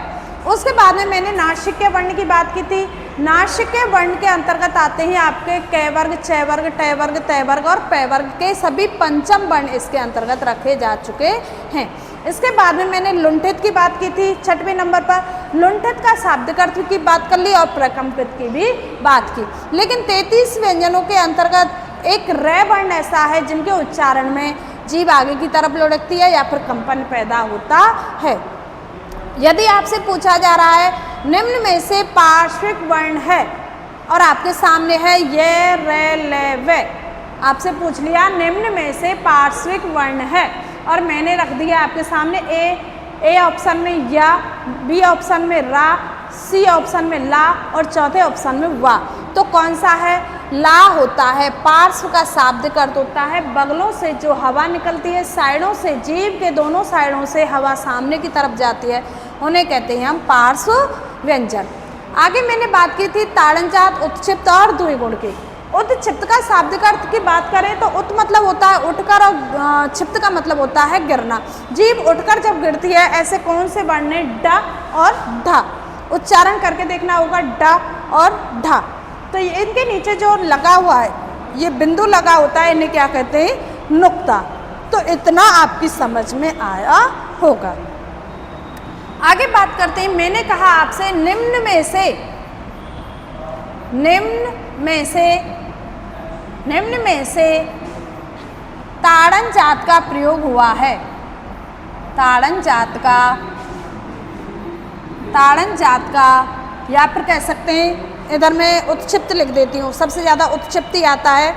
उसके बाद में मैंने नासिक्य वर्ण की बात की थी। नासिक्य वर्ण के अंतर्गत आते हैं आपके क वर्ग, च वर्ग, ट वर्ग, त वर्ग और प वर्ग के सभी पंचम वर्ण इसके अंतर्गत रखे जा चुके हैं। इसके बाद में मैंने लुंठित की बात की थी 6वें नंबर पर। लुंठित का शाब्दिक अर्थ की बात कर ली और प्रकंपित की भी बात की। लेकिन 33 व्यंजनों के अंतर्गत एक र वर्ण ऐसा है जिनके उच्चारण में जीभ आगे की तरफ लुढ़कती है या फिर कंपन पैदा होता है। यदि आपसे पूछा जा रहा है निम्न में से पार्श्विक वर्ण है और आपके सामने है ये, रे, ले, वे, आपसे पूछ लिया निम्न में से पार्श्विक वर्ण है और मैंने रख दिया आपके सामने ए ऑप्शन में या, बी ऑप्शन में रा, सी ऑप्शन में ला और चौथे ऑप्शन में वा, तो कौन सा है? ला होता है। पार्श्व का शाब्दिक अर्थ होता है बगलों से जो हवा निकलती है, साइडों से, जीभ के दोनों साइडों से हवा सामने की तरफ जाती है, उन्हें कहते हैं हम पार्श्व व्यंजन। आगे मैंने बात की थी ताड़नजात, उत्क्षिप्त और द्विगुण की। उत्क्षिप्त का शाब्दिक अर्थ की बात करें तो उत मतलब होता है उठकर और क्षिप्त का मतलब होता है गिरना। जीभ उठकर जब गिरती है ऐसे कौन से वर्ण ने? ड और ढ। उच्चारण करके देखना होगा ड और ढ। तो इनके नीचे जो लगा हुआ है ये बिंदु लगा होता है, इन्हें क्या कहते हैं? नुक्ता। तो इतना आपकी समझ में आया होगा। आगे बात करते हैं। मैंने कहा आपसे निम्न में से ताड़न जात का प्रयोग हुआ है। ताड़न जात का या फिर कह सकते हैं, इधर मैं उत्क्षिप्त लिख देती हूँ, सबसे ज़्यादा उत्क्षिप्त ही आता है।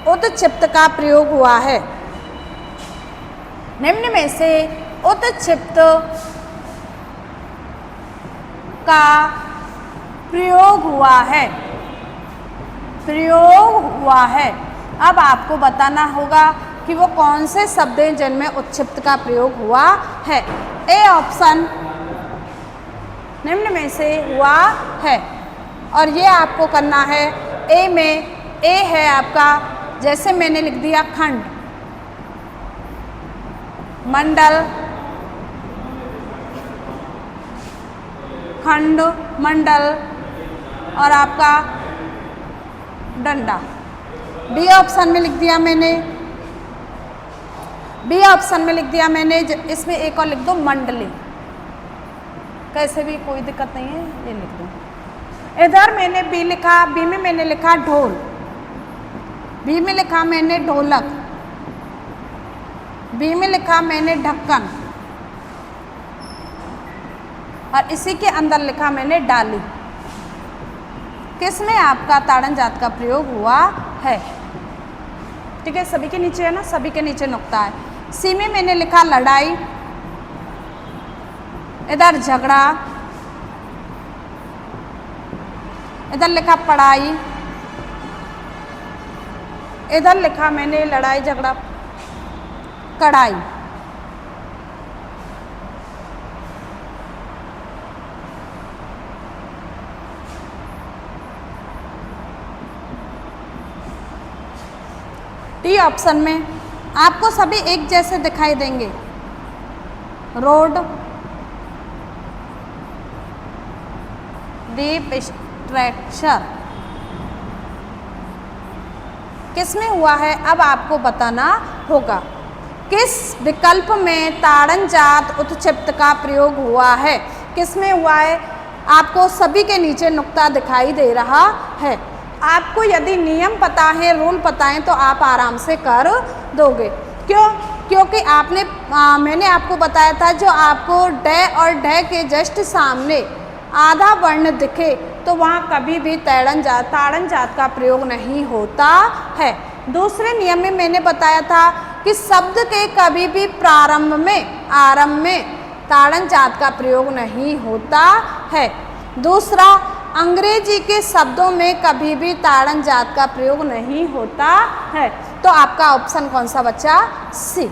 उत्क्षिप्त का प्रयोग हुआ है। निम्न में से उत्क्षिप्त का प्रयोग हुआ है। अब आपको बताना होगा कि वो कौन से शब्द हैं जिनमें उत्क्षिप्त का प्रयोग हुआ है। ए ऑप्शन निम्न में से हुआ है और ये आपको करना है। ए में ए है आपका, जैसे मैंने लिख दिया खंड, मंडल, खंड, मंडल और आपका डंडा। बी ऑप्शन में लिख दिया मैंने, इसमें एक और लिख दो मंडली, कैसे भी कोई दिक्कत नहीं है, ये लिख दो। इधर मैंने बी लिखा, बी में मैंने लिखा ढोल, बी में लिखा मैंने ढोलक, बी में लिखा मैंने ढक्कन और इसी के अंदर लिखा मैंने डाली। किसमें आपका ताड़न जात का प्रयोग हुआ है? ठीक है, सभी के नीचे है ना, सभी के नीचे नुक्ता है। सी में मैंने लिखा लड़ाई, इधर झगड़ा, इधर लिखा पढ़ाई, इधर लिखा मैंने लड़ाई झगड़ा कढ़ाई। डी ऑप्शन में आपको सभी एक जैसे दिखाई देंगे। रोड, डीप स्ट्रक्चर किसमें हुआ है? अब आपको बताना होगा किस विकल्प में ताड़न जात उत्क्षिप्त का प्रयोग हुआ है। किसमें हुआ है? आपको सभी के नीचे नुक्ता दिखाई दे रहा है। आपको यदि नियम पता है, रूल पता है तो आप आराम से कर दोगे। क्यों? क्योंकि मैंने आपको बताया था जो आपको ड और ढ के जस्ट सामने आधा वर्ण दिखे तो वहाँ कभी भी ताड़न जात का प्रयोग नहीं होता है। दूसरे नियम में मैंने बताया था कि शब्द के कभी भी आरंभ में ताड़न जात का प्रयोग नहीं होता है। दूसरा, अंग्रेजी के शब्दों में कभी भी ताड़न जात का प्रयोग नहीं होता है। तो आपका ऑप्शन कौन सा बच्चा? सी।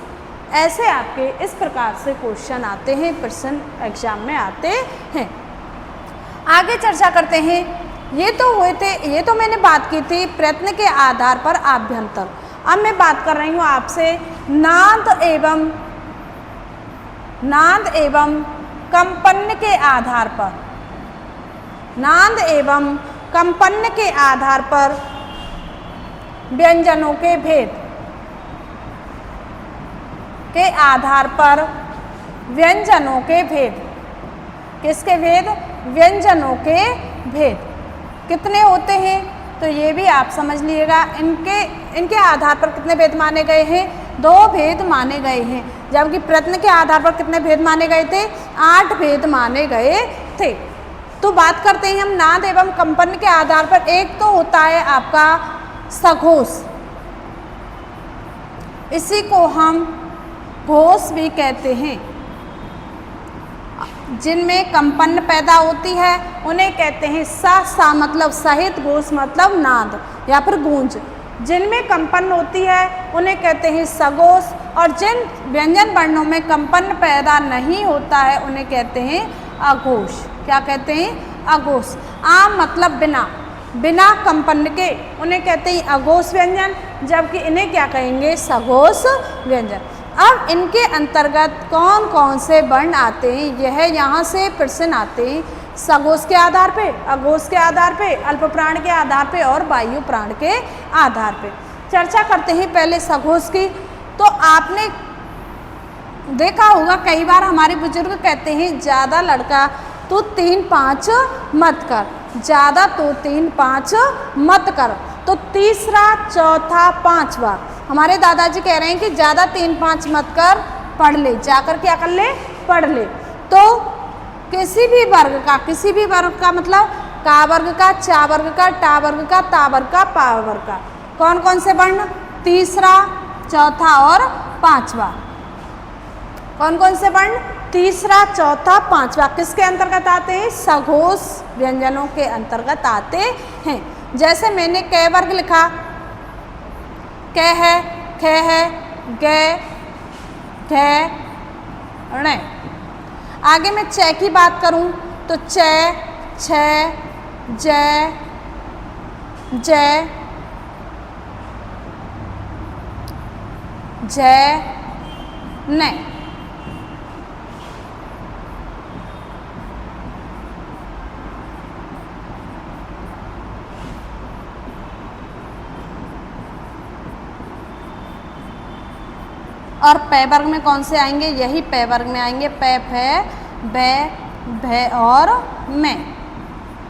ऐसे आपके इस प्रकार से क्वेश्चन आते हैं, प्रश्न एग्जाम में आते हैं। आगे चर्चा करते हैं। ये तो हुए थे, ये तो मैंने बात की थी प्रयत्न के आधार पर आभ्यंतर। अब मैं बात कर रही हूँ आपसे नाद एवं कंपन के आधार पर, नाद एवं कंपन के आधार पर व्यंजनों के भेद के आधार पर व्यंजनों के भेद, किसके भेद? व्यंजनों के भेद कितने होते हैं? तो ये भी आप समझ लीजिएगा। इनके आधार पर कितने भेद माने गए हैं? 2 भेद माने गए हैं। जबकि प्रयत्न के आधार पर कितने भेद माने गए थे? 8 भेद माने गए थे। तो बात करते हैं हम नाद एवं कंपन के आधार पर। एक तो होता है आपका सघोष, इसी को हम घोष भी कहते हैं। जिनमें कंपन पैदा होती है उन्हें कहते हैं सा मतलब सहित, घोष मतलब नाद या फिर गूंज। जिनमें कंपन होती है उन्हें कहते हैं सघोष, और जिन व्यंजन वर्णों में कंपन पैदा नहीं होता है उन्हें कहते हैं अघोष। क्या कहते हैं? अघोष। आम मतलब बिना कंपन के, उन्हें कहते हैं अघोष व्यंजन, जबकि इन्हें क्या कहेंगे? सघोष व्यंजन। अब इनके अंतर्गत कौन कौन से वर्ण आते हैं, यह यहाँ से प्रश्न आते हैं। सघोष के आधार पे, अघोष के आधार पे, अल्प प्राण के आधार पे और वायु प्राण के आधार पे। चर्चा करते हैं पहले सघोष की। तो आपने देखा होगा कई बार हमारे बुजुर्ग कहते हैं ज़्यादा लड़का तो 3-5 मत कर, ज़्यादा तो 3-5 मत कर। तो तीसरा, चौथा, पांचवा, हमारे दादाजी कह रहे हैं कि ज़्यादा 3-5 मत कर, पढ़ ले, जाकर क्या कर ले? पढ़ ले। तो किसी भी वर्ग का मतलब का वर्ग का, चा वर्ग का, टा वर्ग का, ता वर्ग का, पा वर्ग का, कौन कौन से वर्ण? तीसरा, चौथा और पांचवा। कौन कौन से वर्ण? तीसरा, चौथा, पांचवा किसके अंतर्गत आते हैं? सघोष व्यंजनों के अंतर्गत आते हैं। जैसे मैंने क वर्ग लिखा, क है, ख है, ग, घ, ण। आगे मैं च की बात करूं तो च, छ, ज, न। और पै वर्ग में कौन से आएंगे? यही पै वर्ग में आएंगे, पै, फै, बै, भै और मैं।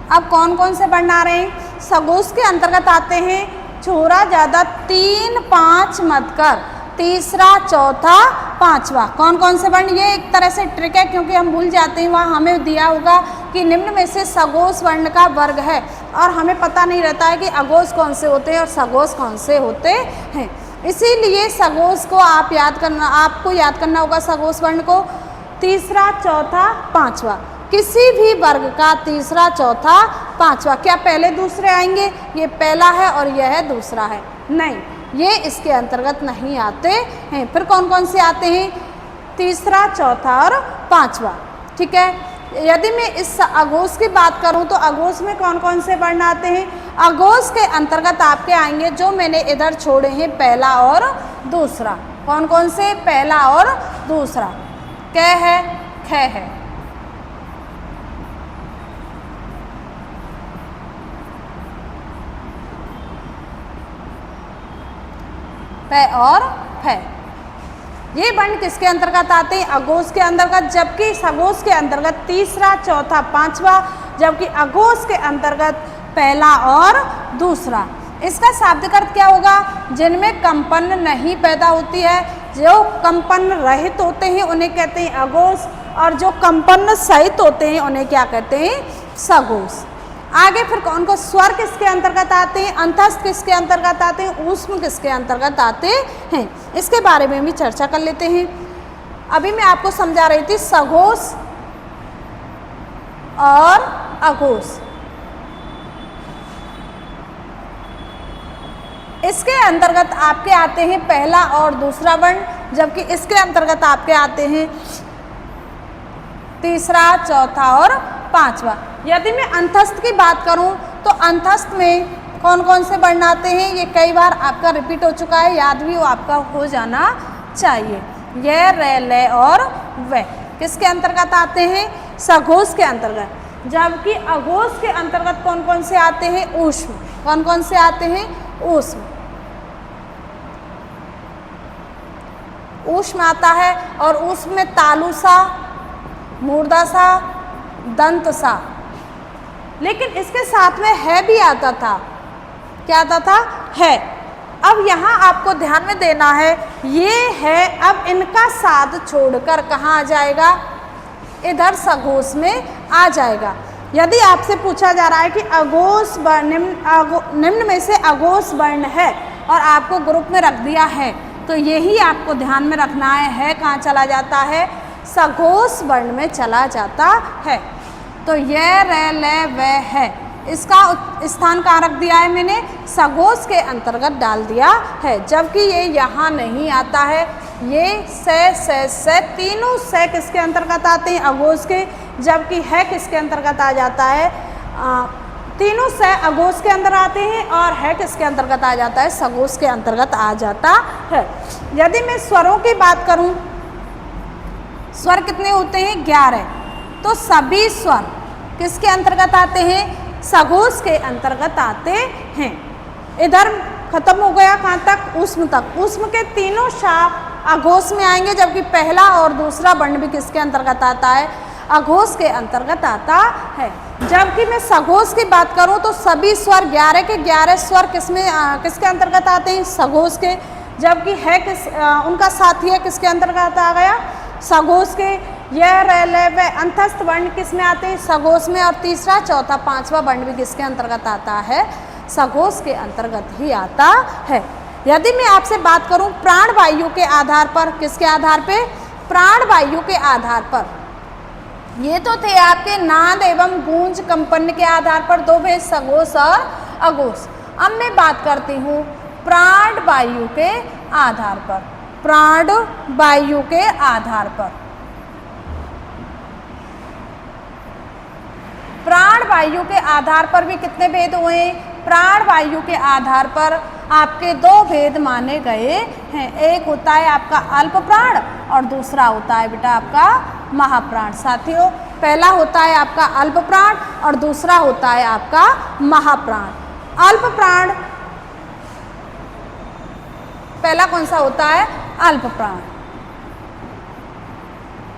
अब कौन कौन से वर्ण आ रहे हैं? सघोष के अंतर्गत आते हैं छोरा ज़्यादा 3-5 मत कर, तीसरा, चौथा, पांचवा। कौन कौन से वर्ण? ये एक तरह से ट्रिक है, क्योंकि हम भूल जाते हैं। वहाँ हमें दिया होगा कि निम्न में से सघोष वर्ण का वर्ग है, और हमें पता नहीं रहता है कि अघोष कौन से होते हैं और सघोष कौन से होते हैं। इसीलिए सघोष को आपको याद करना होगा सघोष वर्ण को, तीसरा, चौथा, पांचवा। किसी भी वर्ग का तीसरा, चौथा, पांचवा। क्या पहले दूसरे आएंगे? ये पहला है और यह दूसरा है? नहीं, ये इसके अंतर्गत नहीं आते हैं। फिर कौन कौन से आते हैं? तीसरा, चौथा और पांचवा। ठीक है। यदि मैं इस अघोष की बात करूं तो अघोष में कौन कौन से वर्ण आते हैं? अघोष के अंतर्गत आपके आएंगे जो मैंने इधर छोड़े हैं, पहला और दूसरा। कौन कौन से? पहला और दूसरा। क है, ख है, पै और फै। ये वर्ण किसके अंतर्गत आते हैं? अघोष के अंतर्गत। जबकि सघोष के अंतर्गत तीसरा, चौथा, पांचवा, जबकि अघोष के अंतर्गत पहला और दूसरा। इसका शाब्दिक अर्थ क्या होगा? जिनमें कंपन नहीं पैदा होती है, जो कंपन रहित होते हैं उन्हें कहते हैं अघोष, और जो कंपन सहित होते हैं उन्हें क्या कहते हैं? सघोष। आगे फिर कौन को स्वर किसके अंतर्गत आते हैं? अंतस्थ किसके अंतर्गत आते हैं? ऊष्म किसके अंतर्गत आते हैं? इसके बारे में भी चर्चा कर लेते हैं। अभी मैं आपको समझा रही थी सघोष और अघोष। इसके अंतर्गत आपके आते हैं पहला और दूसरा वर्ण, जबकि इसके अंतर्गत आपके आते हैं तीसरा, चौथा और पांचवा। यदि मैं अंतस्थ की बात करूं तो अंतस्थ में कौन कौन से वर्ण आते हैं, ये कई बार आपका रिपीट हो चुका है, याद भी वो आपका हो जाना चाहिए। यह, रे, ले और वे किसके अंतर्गत आते हैं, सघोष के अंतर्गत। जबकि अघोष के अंतर्गत कौन कौन से आते हैं, ऊष्म। कौन कौन से आते हैं, ऊष्म। ऊष्म आता है और ऊष्म में तालुसा, मूर्धासा, दंतसा, लेकिन इसके साथ में है भी आता था। क्या आता था, है। अब यहाँ आपको ध्यान में देना है, ये है, अब इनका साथ छोड़कर कहाँ आ जाएगा, इधर सघोष में आ जाएगा। यदि आपसे पूछा जा रहा है कि अघोष वर्ण, निम्न में से अघोष वर्ण है और आपको ग्रुप में रख दिया है, तो यही आपको ध्यान में रखना है कहाँ चला जाता है, सघोष वर्ण में चला जाता है। तो यह, रे, ले, वे है, इसका स्थान कहाँ रख दिया है मैंने, सघोष के अंतर्गत डाल दिया है। जबकि ये यहाँ नहीं आता है, ये से तीनों से किसके अंतर्गत आते हैं, अघोष के। जबकि है किसके अंतर्गत आ जाता है, तीनों से अघोष के अंदर आते हैं और है किसके अंतर्गत आ जाता है, सघोष के अंतर्गत आ जाता है। यदि मैं स्वरों की बात करूं, स्वर कितने होते हैं, 11। तो सभी स्वर किसके अंतर्गत आते हैं, सघोष के अंतर्गत आते हैं। इधर खत्म हो गया कहाँ तक, ऊष्म तक। ऊष्म के तीनों शाख अघोष में आएंगे, जबकि पहला और दूसरा वर्ण भी किसके अंतर्गत आता है, अघोष के अंतर्गत आता है। जबकि मैं सघोष की बात करूं तो सभी स्वर 11 के 11 स्वर किसके अंतर्गत आते हैं, सघोष के। जबकि है उनका साथी है किसके अंतर्गत आ गया, सघोष के। यह, रे, ले, वे अंतस्थ वर्ण किस में आते हैं, सघोष में। और तीसरा, चौथा, पांचवा वर्ण भी किसके अंतर्गत आता है, सघोष के अंतर्गत ही आता है। यदि मैं आपसे बात करूं प्राण वायु के आधार पर, किसके आधार पे, प्राण वायु के आधार पर। ये तो थे आपके नाद एवं गूंज कंपन के आधार पर दो भेद, सघोष और अघोष। अब मैं बात करती हूँ प्राण वायु के आधार पर। प्राण वायु के आधार पर, प्राण वायु के आधार पर भी कितने भेद हुए, प्राण वायु के आधार पर आपके दो भेद माने गए हैं। एक होता है आपका अल्प प्राण और दूसरा होता है बेटा आपका महाप्राण। साथियों, पहला होता है आपका अल्प प्राण और दूसरा होता है आपका महाप्राण। अल्प प्राण पहला कौन सा होता है, अल्प प्राण,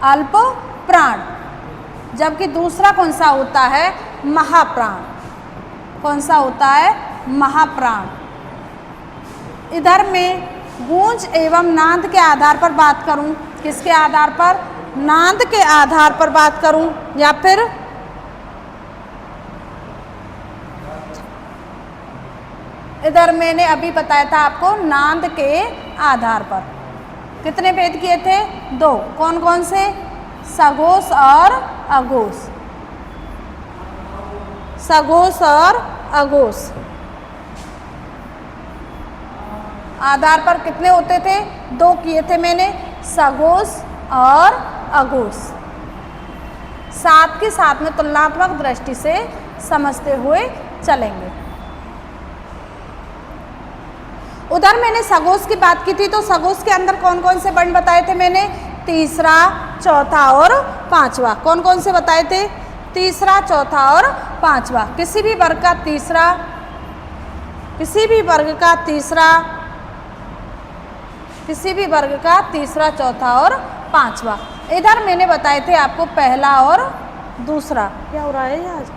अल्प प्राण। जबकि दूसरा कौन सा होता है, महाप्राण। कौन सा होता है, महाप्राण। इधर मैं गूंज एवं नाद के आधार पर बात करूं, किसके आधार पर, नाद के आधार पर बात करूं, या फिर इधर मैंने अभी बताया था आपको नाद के आधार पर कितने भेद किए थे, दो। कौन कौन से, सघोष और अघोष। सघोष और अघोष आधार पर कितने होते थे, दो किए थे मैंने, सघोष और अघोष। साथ के साथ में तुलनात्मक दृष्टि से समझते हुए चलेंगे। उधर मैंने सघोष की बात की थी, तो सघोष के अंदर कौन कौन से वर्ण बताए थे मैंने, तीसरा, चौथा और पांचवा। कौन कौन से बताए थे, तीसरा, चौथा और पांचवा। किसी भी वर्ग का तीसरा, किसी भी वर्ग का तीसरा, किसी भी वर्ग का तीसरा, चौथा और पांचवा। इधर मैंने बताए थे आपको पहला और दूसरा। क्या हो रहा है ये आज,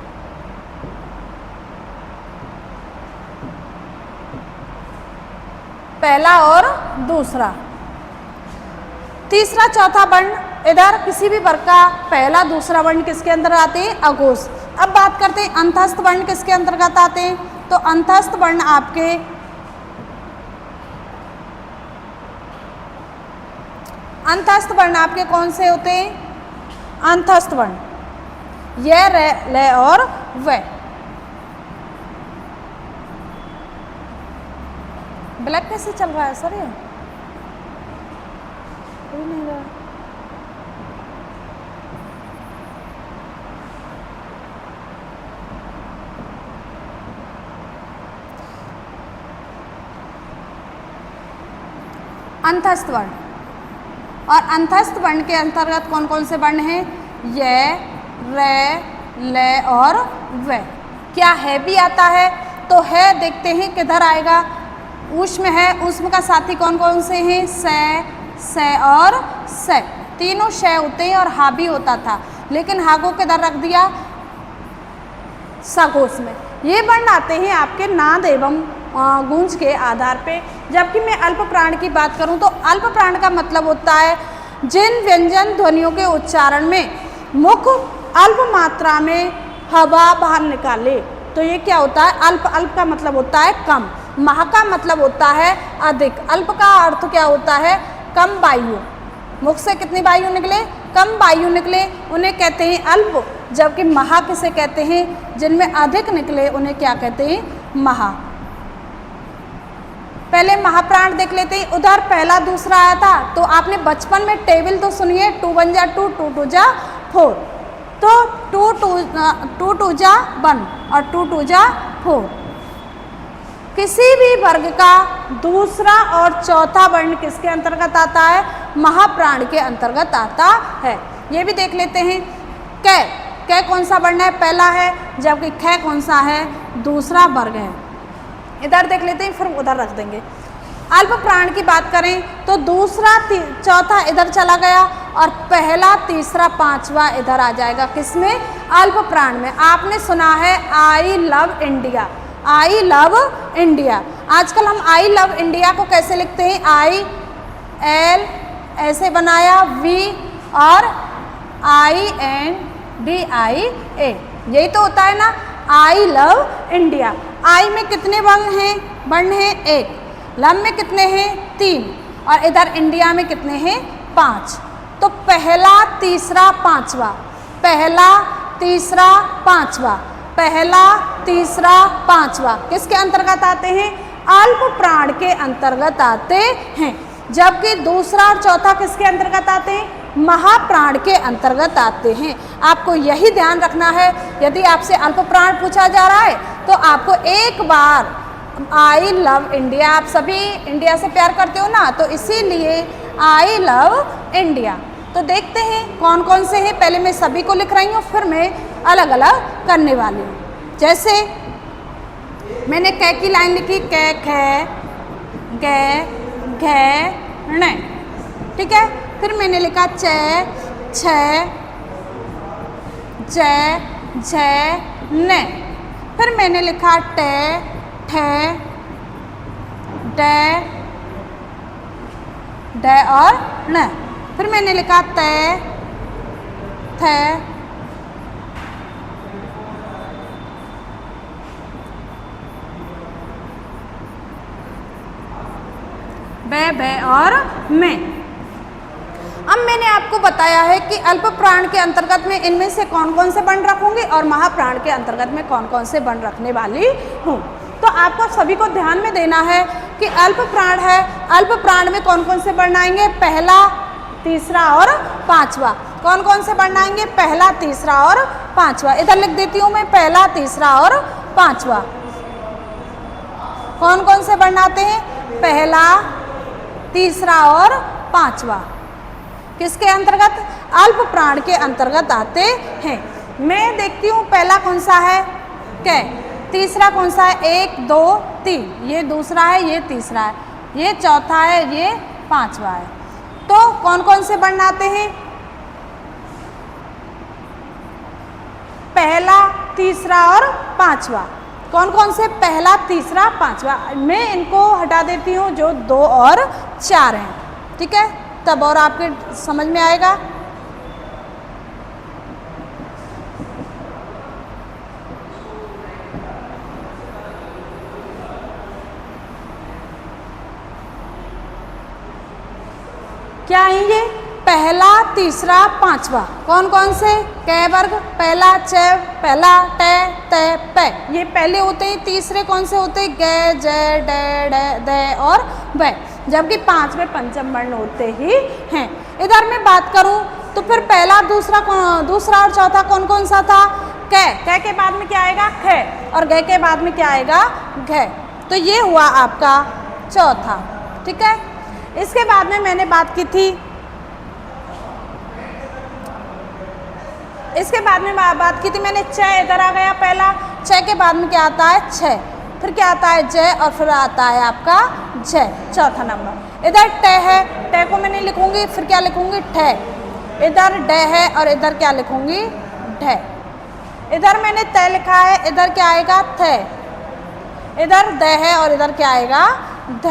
पहला और दूसरा। तीसरा, चौथा वर्ण इधर किसी भी वर्ग का पहला, दूसरा वर्ण किसके अंदर आते हैं, अघोष। अब बात करते हैं अंतस्थ वर्ण किसके अंतर्गत आते हैं, तो अंतस्थ वर्ण आपके अंतस्थ वर्ण आपके कौन से होते हैं, अंतस्थ वर्ण, ये, रे, ले और वे। ब्लैक कैसे चल रहा है सर ये, कोई नहीं रहा। अंतस्थ वर्ण, और अंतस्थ वर्ण के अंतर्गत कौन कौन से वर्ण हैं? य, रे, ले और वे। क्या है भी आता है? तो है देखते हैं किधर आएगा। ऊष्म है, ऊष्म का साथी कौन कौन से हैं? से और से। तीनों शय होते हैं और हा भी होता था, लेकिन हा को किधर रख दिया? सघोष में। ये वर्ण आते हैं आपके नाद एवं गूंज के आधार पे। जबकि मैं अल्प प्राण की बात करूं तो अल्प प्राण का मतलब होता है जिन व्यंजन ध्वनियों के उच्चारण में मुख अल्प मात्रा में हवा बाहर निकाले। तो ये क्या होता है? अल्प। अल्प का मतलब होता है कम, महा का मतलब होता है अधिक। अल्प का अर्थ क्या होता है? कम वायु। मुख से कितनी वायु निकले? कम वायु निकले, उन्हें कहते हैं अल्प। जबकि महा किसे कहते हैं? जिनमें अधिक निकले उन्हें क्या कहते हैं? महा। पहले महाप्राण देख लेते हैं। उधर पहला दूसरा आया था, तो आपने बचपन में टेबल तो सुनिए, 2 1 जा 2, 2 2 जा 4। तो 2 2 जा 1 और 2 2 जा 4। किसी भी वर्ग का दूसरा और चौथा वर्ण किसके अंतर्गत आता है? महाप्राण के अंतर्गत आता है। ये भी देख लेते हैं। कै कौन सा वर्ण है? पहला है। जबकि ख कौन सा है? दूसरा वर्ग है। इधर देख लेते हैं, फिर उधर रख देंगे। अल्प प्राण की बात करें तो दूसरा चौथा इधर चला गया और पहला तीसरा पांचवा इधर आ जाएगा। किसमें? अल्प प्राण में। आपने सुना है I love India, I love India. आजकल हम आई लव इंडिया को कैसे लिखते हैं? आई एल ऐसे बनाया, वी और INDIA, यही तो होता है ना, आई लव इंडिया। आई में कितने वर्ण हैं? वर्ण हैं 1। लव में कितने हैं? 3। और इधर इंडिया में कितने हैं? 5। तो पहला तीसरा पांचवा, पहला तीसरा पांचवा, पहला तीसरा पांचवा किसके अंतर्गत आते हैं? अल्प प्राण के अंतर्गत आते हैं। जबकि दूसरा और चौथा किसके अंतर्गत आते हैं? महाप्राण के अंतर्गत आते हैं। आपको यही ध्यान रखना है। यदि आपसे अल्प प्राण पूछा जा रहा है तो आपको एक बार आई लव इंडिया, आप सभी इंडिया से प्यार करते हो ना, तो इसीलिए आई लव इंडिया। तो देखते हैं कौन कौन से हैं। पहले मैं सभी को लिख रही हूँ, फिर मैं अलग अलग करने वाली हूँ। जैसे मैंने कै की लाइन लिखी, कै खे गे घे ण, ठीक है। फिर मैंने लिखा चे छ जय झ न। फिर मैंने लिखा टे ठे डे ड और न। फिर मैंने लिखा ते थे बे और मैं। अब मैंने आपको बताया है कि अल्प प्राण के अंतर्गत में इनमें से कौन कौन से वर्ण रखूंगी और महाप्राण के अंतर्गत में कौन कौन से वर्ण रखने वाली हूँ। तो आपको सभी को ध्यान में देना है कि अल्प प्राण है, अल्प प्राण में कौन कौन से वर्ण आएंगे? पहला तीसरा और पांचवा। कौन कौन से वर्ण आएंगे? पहला तीसरा और पांचवा। इधर लिख देती हूँ मैं, पहला तीसरा और पांचवा। कौन कौन से वर्ण आते हैं? पहला तीसरा और पांचवा किसके अंतर्गत? अल्प प्राण के अंतर्गत आते हैं। मैं देखती हूँ पहला कौन सा है? कै। तीसरा कौन सा है? 1 2 3, ये दूसरा है, ये तीसरा है, ये चौथा है, ये पांचवा है। तो कौन कौन से वर्ण आते हैं? पहला तीसरा और पांचवा। कौन कौन से? पहला तीसरा पांचवा। मैं इनको हटा देती हूँ जो 2 और 4 हैं, ठीक है, तब और आपके समझ में आएगा। क्या आएंगे? पहला तीसरा पांचवा। कौन कौन से? कै वर्ग, पहला च, पहला टे ते पे, ये पहले होते हैं। तीसरे कौन से होते हैं? गे जे डे डे दे और वे। जबकि 5वें पंचम वर्ण होते ही हैं। इधर मैं बात करूं तो फिर पहला, दूसरा और चौथा कौन कौन सा था? कै के बाद में क्या आएगा? ख, और ग के बाद में क्या आएगा? घ। तो ये हुआ आपका चौथा। ठीक है, इसके बाद में मैंने बात की थी, मैंने च इधर आ गया पहला, च के बाद में क्या आता है? छ, फिर क्या आता है? ज, और फिर आता है आपका झ, चौथा नंबर। इधर ट है, ट को मैं नहीं लिखूंगी, फिर क्या लिखूंगी? ठ। इधर ड है और इधर क्या लिखूंगी? ढ। इधर मैंने त लिखा है, इधर क्या आएगा? थ। इधर द है और इधर क्या आएगा? ध।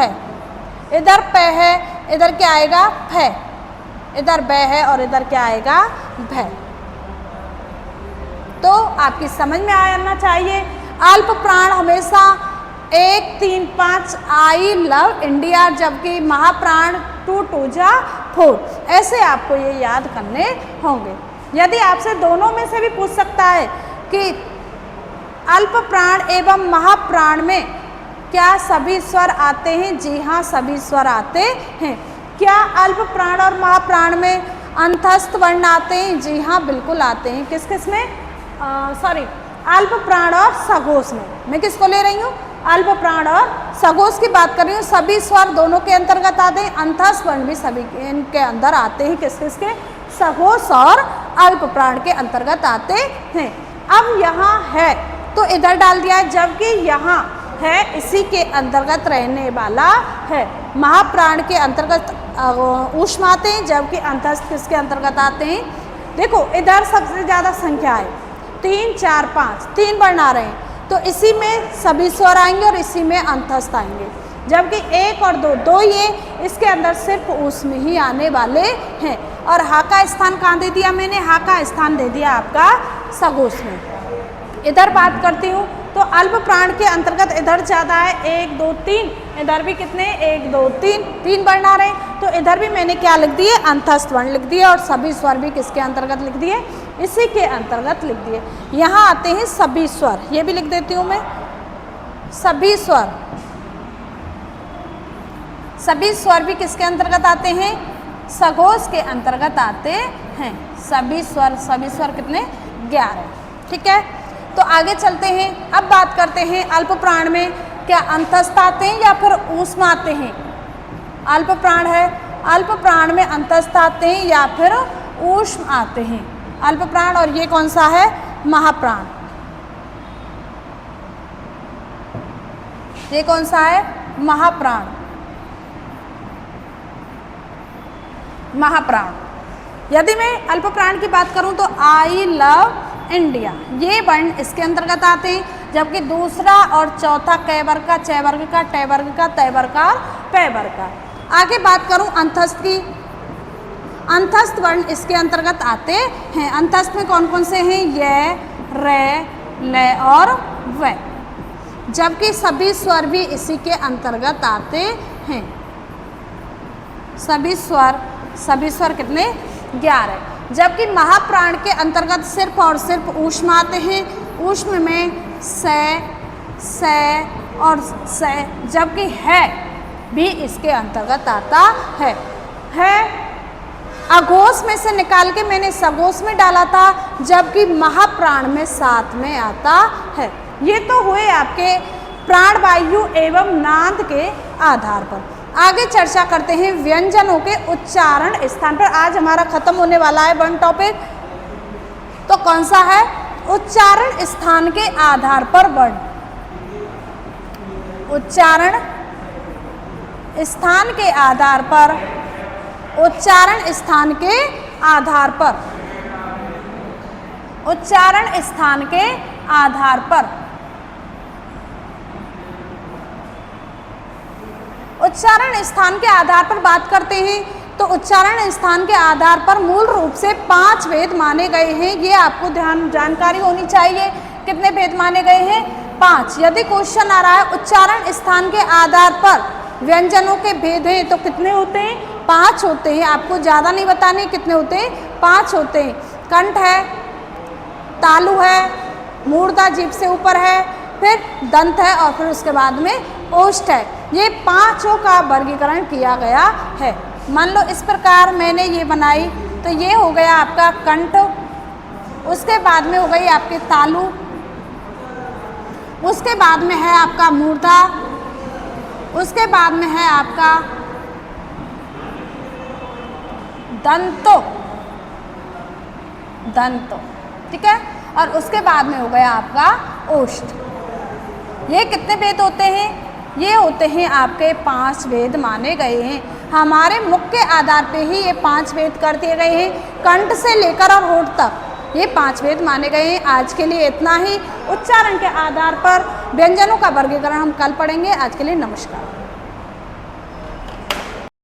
इधर प है, इधर क्या आएगा? फ। इधर ब है और इधर क्या आएगा? भ। तो आपकी समझ में आना चाहिए। अल्प प्राण हमेशा 1 3 5 आई लव इंडिया, जबकि महाप्राण 2 2 जा 4। ऐसे आपको ये याद करने होंगे। यदि आपसे दोनों में से भी पूछ सकता है कि अल्प प्राण एवं महाप्राण में क्या सभी स्वर आते हैं? जी हाँ, सभी स्वर आते हैं। क्या अल्प प्राण और महाप्राण में अंतस्थ वर्ण आते हैं? जी हाँ, बिल्कुल आते हैं। किस किस में? अल्प प्राण और सघोष में। मैं किसको ले रही हूँ? अल्प प्राण और सघोष की बात कर रही हूँ। सभी स्वर दोनों के अंतर्गत आते हैं, अंतस्थ वर्ण भी सभी इनके अंदर आते हैं। किस किस के? सघोष और अल्प प्राण के अंतर्गत आते हैं। अब यहाँ है तो इधर डाल दिया है, जबकि यहाँ है इसी के अंतर्गत रहने वाला है। महाप्राण के अंतर्गत ऊष्म आते हैं, जबकि अंतस्थ किसके अंतर्गत आते हैं? देखो इधर सबसे ज़्यादा संख्या है, 3 4 5, 3 वर्ण आ रहे हैं, तो इसी में सभी स्वर आएंगे और इसी में अंतस्थ आएंगे। जबकि 1 और 2 ये इसके अंदर सिर्फ ऊष्म ही आने वाले हैं। और हा का स्थान कहाँ दे दिया मैंने? हा का स्थान दे दिया आपका सघोष में। इधर बात करती हूँ तो अल्प प्राण के अंतर्गत इधर ज़्यादा है, 1 2 3, इधर भी कितने? 1 2 3 वर्ण आ रहे हैं, तो इधर भी मैंने क्या लिख दिए? अंतस्थ वर्ण लिख दिए। और सभी स्वर भी किसके अंतर्गत लिख दिए? इसी के अंतर्गत लिख दिए। यहाँ आते हैं सभी स्वर, ये भी लिख देती हूँ मैं। सभी स्वर भी किसके अंतर्गत आते हैं? सघोष के अंतर्गत आते हैं। सभी स्वर कितने? 11। ठीक है, तो आगे चलते हैं। अब बात करते हैं अल्प प्राण में क्या अंतस्थ आते हैं या फिर ऊष्म आते हैं? अल्प प्राण है, अल्प प्राण में अंतस्थ आते हैं या फिर ऊष्म आते हैं? अल्प प्राण, और ये कौन सा है? महाप्राण। ये कौन सा है? महाप्राण। यदि मैं अल्प प्राण की बात करूं तो आई लव इंडिया, ये वर्ण इसके अंतर्गत आते हैं। जबकि दूसरा और चौथा क वर्ग का, च वर्ग का, ट वर्ग का, त वर्ग का, प वर्ग का। आगे बात करूं अंतस्थ की, अंतस्थ वर्ण इसके अंतर्गत आते हैं। अंतस्थ में कौन कौन से हैं? य, र, ल और व। जबकि सभी स्वर भी इसी के अंतर्गत आते हैं। सभी स्वर कितने? 11। जबकि महाप्राण के अंतर्गत सिर्फ और सिर्फ ऊष्म आते हैं। ऊष्म में स और स, जबकि है भी इसके अंतर्गत आता है। अघोष में से निकाल के मैंने सघोष में डाला था, जबकि महाप्राण में साथ में आता है। ये तो हुए आपके प्राणवायु एवं नाद के आधार पर। आगे चर्चा करते हैं व्यंजनों के उच्चारण स्थान पर। आज हमारा खत्म होने वाला है वन टॉपिक, तो कौन सा है? उच्चारण स्थान के आधार पर वर्ण। उच्चारण स्थान के आधार पर, उच्चारण स्थान के आधार पर, उच्चारण स्थान के आधार पर, उच्चारण स्थान के आधार पर बात करते हैं तो उच्चारण स्थान के आधार पर मूल रूप से 5 भेद माने गए हैं। ये आपको जानकारी होनी चाहिए। कितने भेद माने गए हैं? 5। यदि क्वेश्चन आ रहा है उच्चारण स्थान के आधार पर व्यंजनों के भेद हैं तो कितने होते हैं? 5 होते हैं। आपको ज़्यादा नहीं बताने कितने होते हैं? 5 होते हैं। कंठ है, तालु है, मूर्धा जीभ से ऊपर है, फिर दंत है और फिर उसके बाद में ओष्ठ है। ये पांचों का वर्गीकरण किया गया है। मान लो इस प्रकार मैंने ये बनाई, तो ये हो गया आपका कंठ, उसके बाद में हो गई आपके तालु, उसके बाद में है आपका मूर्धा, उसके बाद में है आपका दंतो, ठीक है, और उसके बाद में हो गया आपका ओष्ठ। ये कितने वेद होते हैं? ये होते हैं आपके 5 वेद माने गए हैं। हमारे मुख के आधार पे ही ये 5 वेद कर दिए गए हैं, कंठ से लेकर और होठ तक ये 5 वेद माने गए हैं। आज के लिए इतना ही। उच्चारण के आधार पर व्यंजनों का वर्गीकरण हम कल पढ़ेंगे। आज के लिए नमस्कार।